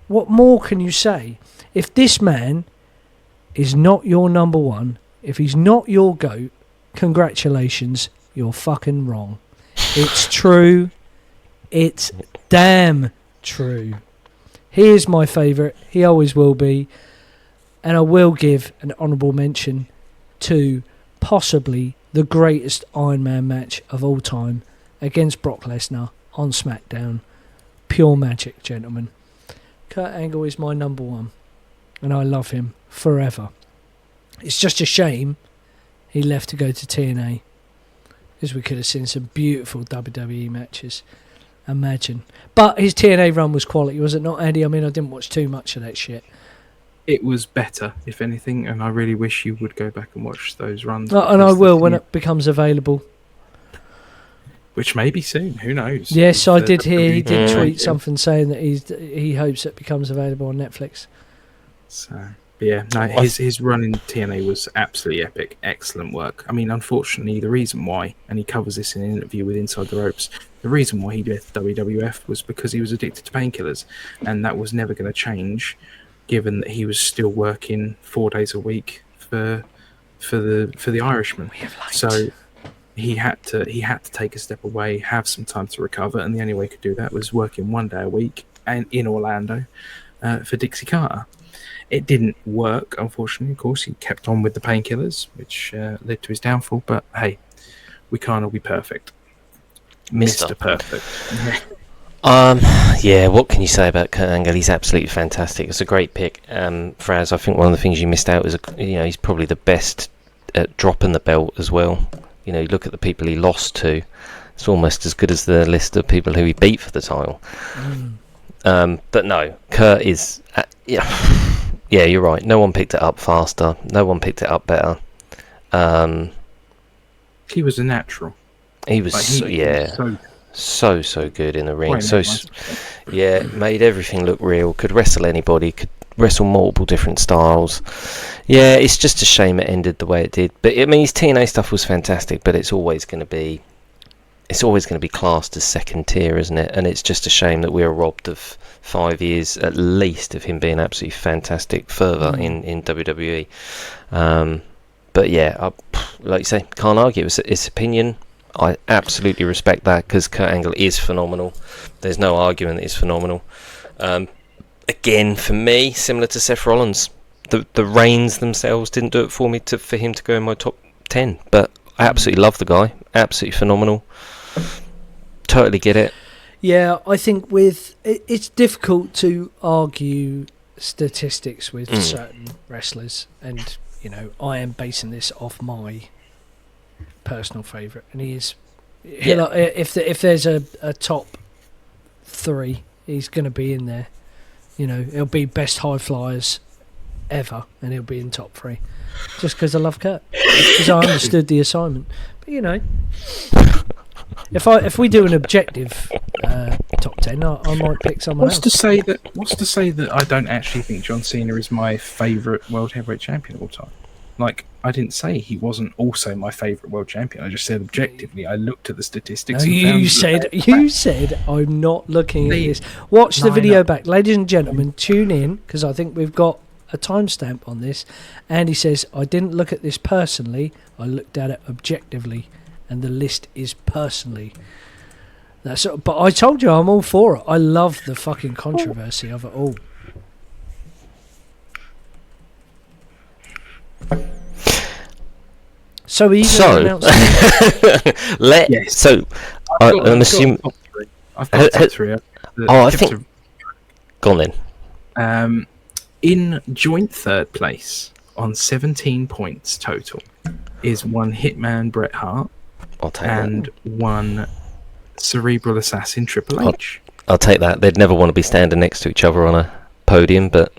What more can you say? If this man is not your number one, if he's not your GOAT, congratulations, you're fucking wrong. It's true. It's damn true. He is my favourite. He always will be. And I will give an honourable mention to possibly the greatest Iron Man match of all time against Brock Lesnar on SmackDown. Pure magic, gentlemen. Kurt Angle is my number one. And I love him forever. It's just a shame he left to go to TNA. Because we could have seen some beautiful WWE matches. Imagine. But his TNA run was quality, was it not, Andy? I mean, I didn't watch too much of that shit.
It was better, if anything, and I really wish you would go back and watch those runs.
And I will when it becomes available.
Which may be soon, who knows?
Yes, I did hear he did tweet something saying that he hopes it becomes available on Netflix.
So, but yeah, no, his run in TNA was absolutely epic. Excellent work. I mean, unfortunately, the reason why, and he covers this in an interview with Inside the Ropes, the reason why he left WWF was because he was addicted to painkillers, and that was never going to change, given that he was still working 4 days a week for the Irishman. So he had to take a step away, have some time to recover, and the only way he could do that was working 1 day a week and in Orlando for Dixie Carter. It didn't work, unfortunately. Of course, he kept on with the painkillers, which led to his downfall. But hey, we can't all be perfect. Mr. Perfect.
Yeah, what can you say about Kurt Angle? He's absolutely fantastic. It's a great pick. Fraz, I think one of the things you missed out was, he's probably the best at dropping the belt as well. You look at the people he lost to. It's almost as good as the list of people who he beat for the title. But no, Kurt is... yeah, you're right. No one picked it up faster. No one picked it up better.
He was a natural.
He was, so good in the ring. Made everything look real. Could wrestle anybody. Could wrestle multiple different styles. Yeah, it's just a shame it ended the way it did. But I mean, his TNA stuff was fantastic. But it's always going to be classed as second tier, isn't it? And it's just a shame that we are robbed of 5 years at least of him being absolutely fantastic further in WWE. But yeah, like you say, can't argue. It's opinion. I absolutely respect that because Kurt Angle is phenomenal. There's no arguing that he's phenomenal. Again, for me, similar to Seth Rollins, the reigns themselves didn't do it for me for him to go in my top 10. But I absolutely love the guy. Absolutely phenomenal. Totally get it.
Yeah, I think it's difficult to argue statistics with certain wrestlers, and I am basing this off my personal favourite, and he is. If there's a top 3, he's going to be in there. It'll be best high flyers ever, and he'll be in top 3, just because I love Kurt, because I understood the assignment. But if we do an objective top 10, I might pick someone else.
What's to say that I don't actually think John Cena is my favourite world heavyweight champion of all time? Like, I didn't say he wasn't also my favourite world champion. I just said objectively. I looked at the statistics.
No, you said I'm not looking at this. Watch the video back, ladies and gentlemen. Tune in, because I think we've got a timestamp on this. And he says, I didn't look at this personally. I looked at it objectively, and the list is personally. But I told you I'm all for it. I love the fucking controversy of it all. So I'm assuming.
I've got top 3.
I think. Go on then.
In joint third place on 17 points total is one Hitman Bret Hart.
I'll take
and
that.
one cerebral assassin Triple H.
I'll take that. They'd never want to be standing next to each other on a podium, but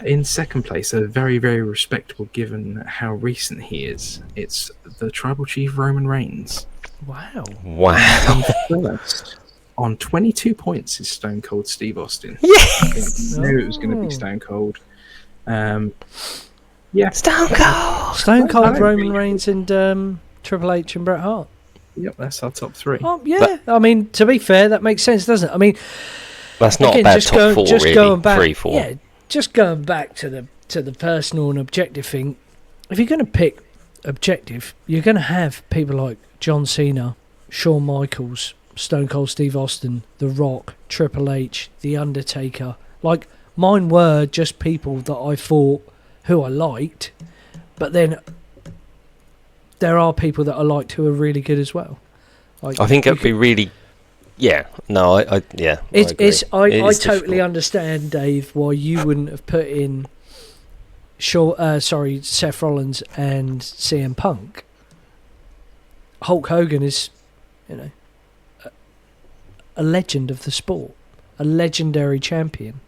In second place, a very, very respectable given how recent he is. It's the Tribal Chief Roman Reigns.
Wow.
wow.
First, on 22 points, is Stone Cold Steve Austin.
Yes!
I knew it was going to be Stone Cold. Yeah.
Stone Cold!
Stone Cold,
No.
Roman Reigns, and Triple H and Bret Hart.
Yep, that's our top three.
Oh, yeah. I mean, to be fair, that makes sense, doesn't it? I mean,
That's not
again,
a bad top four, really.
going back,
3-4.
Yeah, just going back to the personal and objective thing. If you're going to pick objective, you're going to have people like John Cena, Shawn Michaels, Stone Cold Steve Austin, The Rock, Triple H, The Undertaker. Like, mine were just people that I thought who I liked, but then there are people that I liked who are really good as well. Like,
I think it'd be really... Yeah. No, I yeah. I agree.
I
It is
totally
difficult.
understand, Dave, why you wouldn't have put in Seth Rollins and CM Punk. Hulk Hogan is, a legend of the sport, a legendary champion.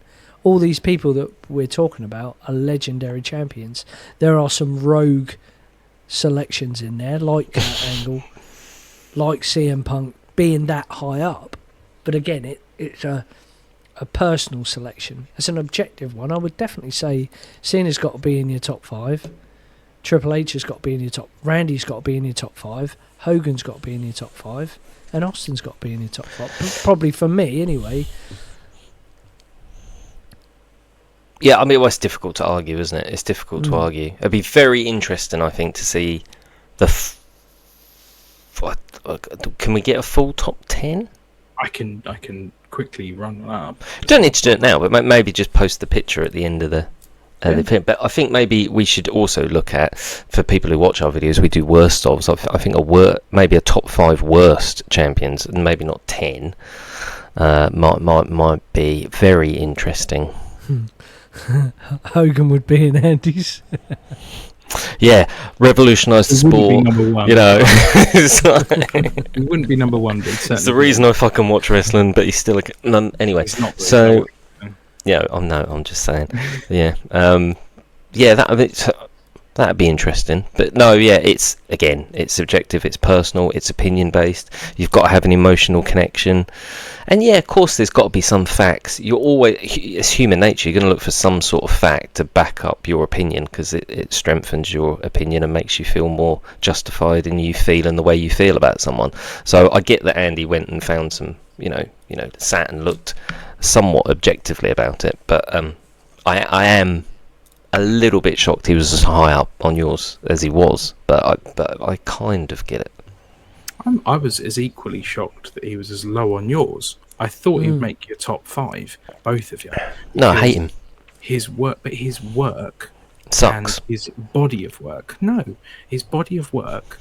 All these people that we're talking about are legendary champions. There are some rogue selections in there, like Kurt Angle, like CM Punk being that high up. But again, it's a personal selection. As an objective one, I would definitely say Cena's got to be in your top 5. Triple H has got to be in your top. Randy's got to be in your top 5. Hogan's got to be in your top 5. And Austin's got to be in your top 5. Probably for me, anyway.
Yeah, I mean, well, it's difficult to argue, isn't it? It's difficult to argue. It'd be very interesting, I think, to see the... Can we get a full top 10?
I can quickly run that up.
You don't need to do it now, but maybe just post the picture at the end of the thing. But I think maybe we should also look at, for people who watch our videos, we do worst ofs. I think maybe a top 5 worst champions, and maybe not 10, might be very interesting.
Hogan would be in Andy's.
Yeah, revolutionise the
It wouldn't
sport.
be number one.
You know, it's, like,
It wouldn't be number one, but
it's the reason I fucking watch wrestling. But he's still anyway.
It's not.
So yeah, I'm just saying. Yeah, yeah, that'd be interesting. But no, yeah, it's subjective, it's personal, it's opinion based. You've got to have an emotional connection, and yeah, of course, there's got to be some facts. You're always, it's human nature. You're going to look for some sort of fact to back up your opinion, because it strengthens your opinion and makes you feel more justified in you feeling the way you feel about someone. So I get that Andy went and found some, sat and looked somewhat objectively about it, but I am a little bit shocked he was as high up on yours as he was, but I kind of get it.
I was as equally shocked that he was as low on yours. I thought he'd make your top 5, both of you.
No, I hate him.
His work
Sucks.
and his body of work. No, his body of work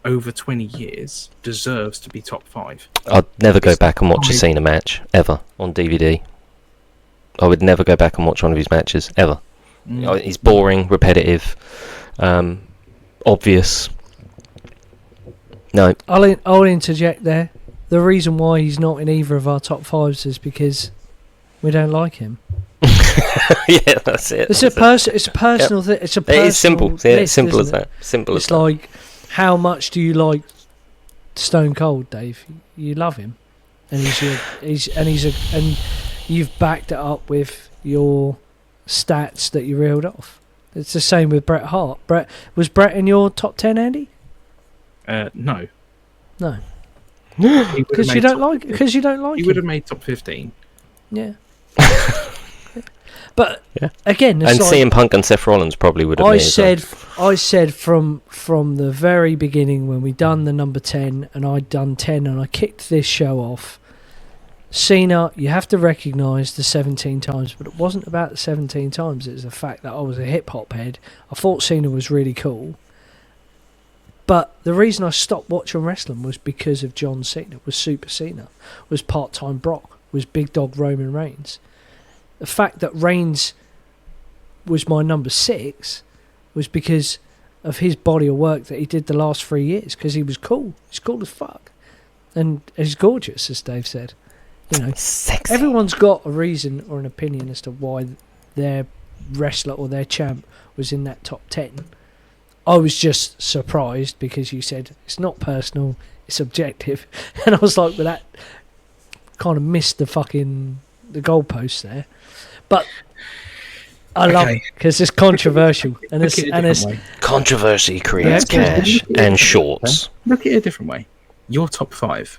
over 20 years deserves to be top 5.
I'd never go back and watch a Cena match ever on DVD. I would never go back and watch one of his matches ever. He's boring, repetitive, obvious. No.
I'll interject there. The reason why he's not in either of our top 5s is because we don't like him.
Yeah, that's it.
It's a personal thing. It's a personal.
It is simple. Yeah, it's simple as
isn't
that. Simple as
It's
that.
like, how much do you like Stone Cold, Dave? You love him, and and you've backed it up with your stats that you reeled off. It's the same with Bret Hart. Was Bret in your top 10, Andy?
No.
No.
He would have
Because
made
you don't
top-
like. Because you don't like
He
him.
would have made top 15.
Yeah. But
Yeah.
again, it's
And
like,
CM Punk and Seth Rollins probably would have
I
made as well.
said from the very beginning when we done the number 10 and I'd done 10 and I kicked this show off, Cena, you have to recognise the 17 times, but it wasn't about the 17 times. It was the fact that I was a hip hop head. I thought Cena was really cool. But the reason I stopped watching wrestling was because of John Cena, was Super Cena, was Part-Time Brock, was Big Dog Roman Reigns. The fact that Reigns was my number 6 was because of his body of work that he did the last 3 years, because he was cool. He's cool as fuck. And he's gorgeous, as Dave said. You know,
Sexy.
everyone's got a reason or an opinion as to why their wrestler or their champ was in that top 10. I was just surprised because you said it's not personal, it's objective. And I was like, well, that kind of missed the goalpost there. But I love it because it's controversial. And it's
Controversy creates cash and shorts.
Look at it a different way. Your top 5.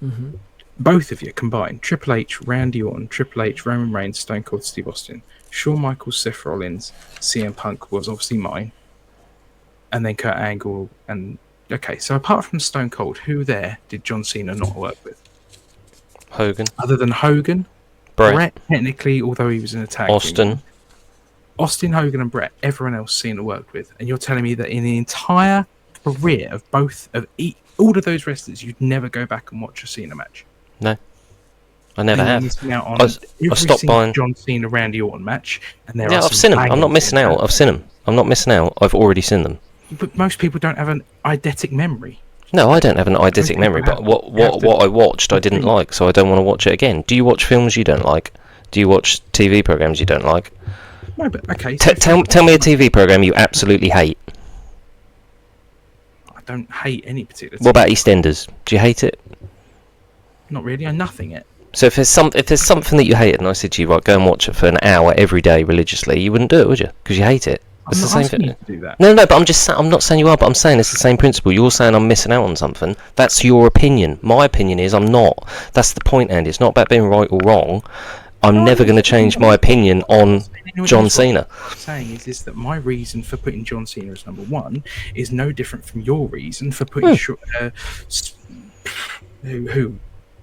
Mm-hmm.
Both of you combined. Triple H, Randy Orton, Triple H, Roman Reigns, Stone Cold Steve Austin, Shawn Michaels, Seth Rollins, CM Punk was obviously mine. And then Kurt Angle. And okay, so apart from Stone Cold, who there did John Cena not work with?
Hogan.
Other than Hogan, Bret technically, although he was in a tag team. Austin, Hogan, and Bret. Everyone else Cena worked with, and you're telling me that in the entire career of all of those wrestlers, you'd never go back and watch a Cena match?
No, I never have.
I
stopped buying
John Cena Randy Orton match, and
I've seen them. I'm not missing out. I've seen them. I'm not missing out. I've already seen them.
But most people don't have an eidetic memory.
No, I don't have an eidetic memory. But what I watched, I didn't like, so I don't want to watch it again. Do you watch films you don't like? Do you watch TV programs you don't like?
No, but okay.
Tell me a TV program you absolutely hate.
I don't hate any particular.
What about EastEnders? Do you hate it?
Not really. I'm nothing it.
So if there's something that you hated, and I said to you, right, go and watch it for an hour every day religiously, you wouldn't do it, would you? Because you hate it. It's the same thing.
You to do that.
No, but I'm not saying you are, but I'm saying it's the same principle. You're saying I'm missing out on something. That's your opinion. My opinion is I'm not. That's the point, Andy. It's not about being right or wrong. I'm never going to change my opinion on John Cena.
What I'm saying is that my reason for putting John Cena as number 1 is no different from your reason for putting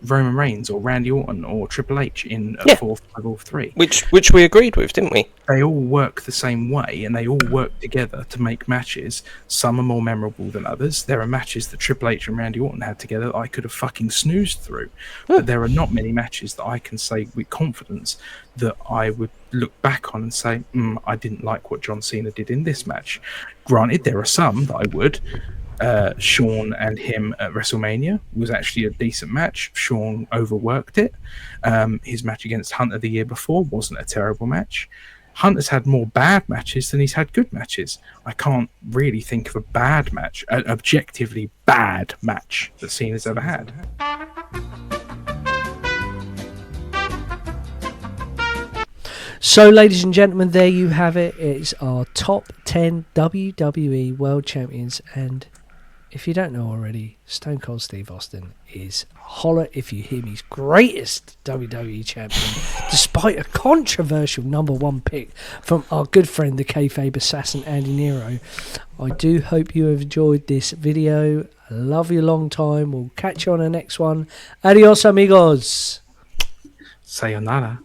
Roman Reigns or Randy Orton or Triple H in 4, 5, or 3.
Which we agreed with, didn't we?
They all work the same way, and they all work together to make matches. Some are more memorable than others. There are matches that Triple H and Randy Orton had together that I could have fucking snoozed through. But there are not many matches that I can say with confidence that I would look back on and say, I didn't like what John Cena did in this match. Granted, there are some that I would. Shawn and him at WrestleMania was actually a decent match. Shawn overworked it. His match against Hunter the year before wasn't a terrible match. Hunter's had more bad matches than he's had good matches. I can't really think of a bad match, an objectively bad match that Cena's ever had.
So, ladies and gentlemen, there you have it. It's our top 10 WWE World Champions, and if you don't know already, Stone Cold Steve Austin is Holla If You Hear Me's greatest WWE champion, despite a controversial number 1 pick from our good friend, the kayfabe assassin, Andy Nero. I do hope you have enjoyed this video. I love you a long time. We'll catch you on the next one. Adios, amigos.
Sayonara.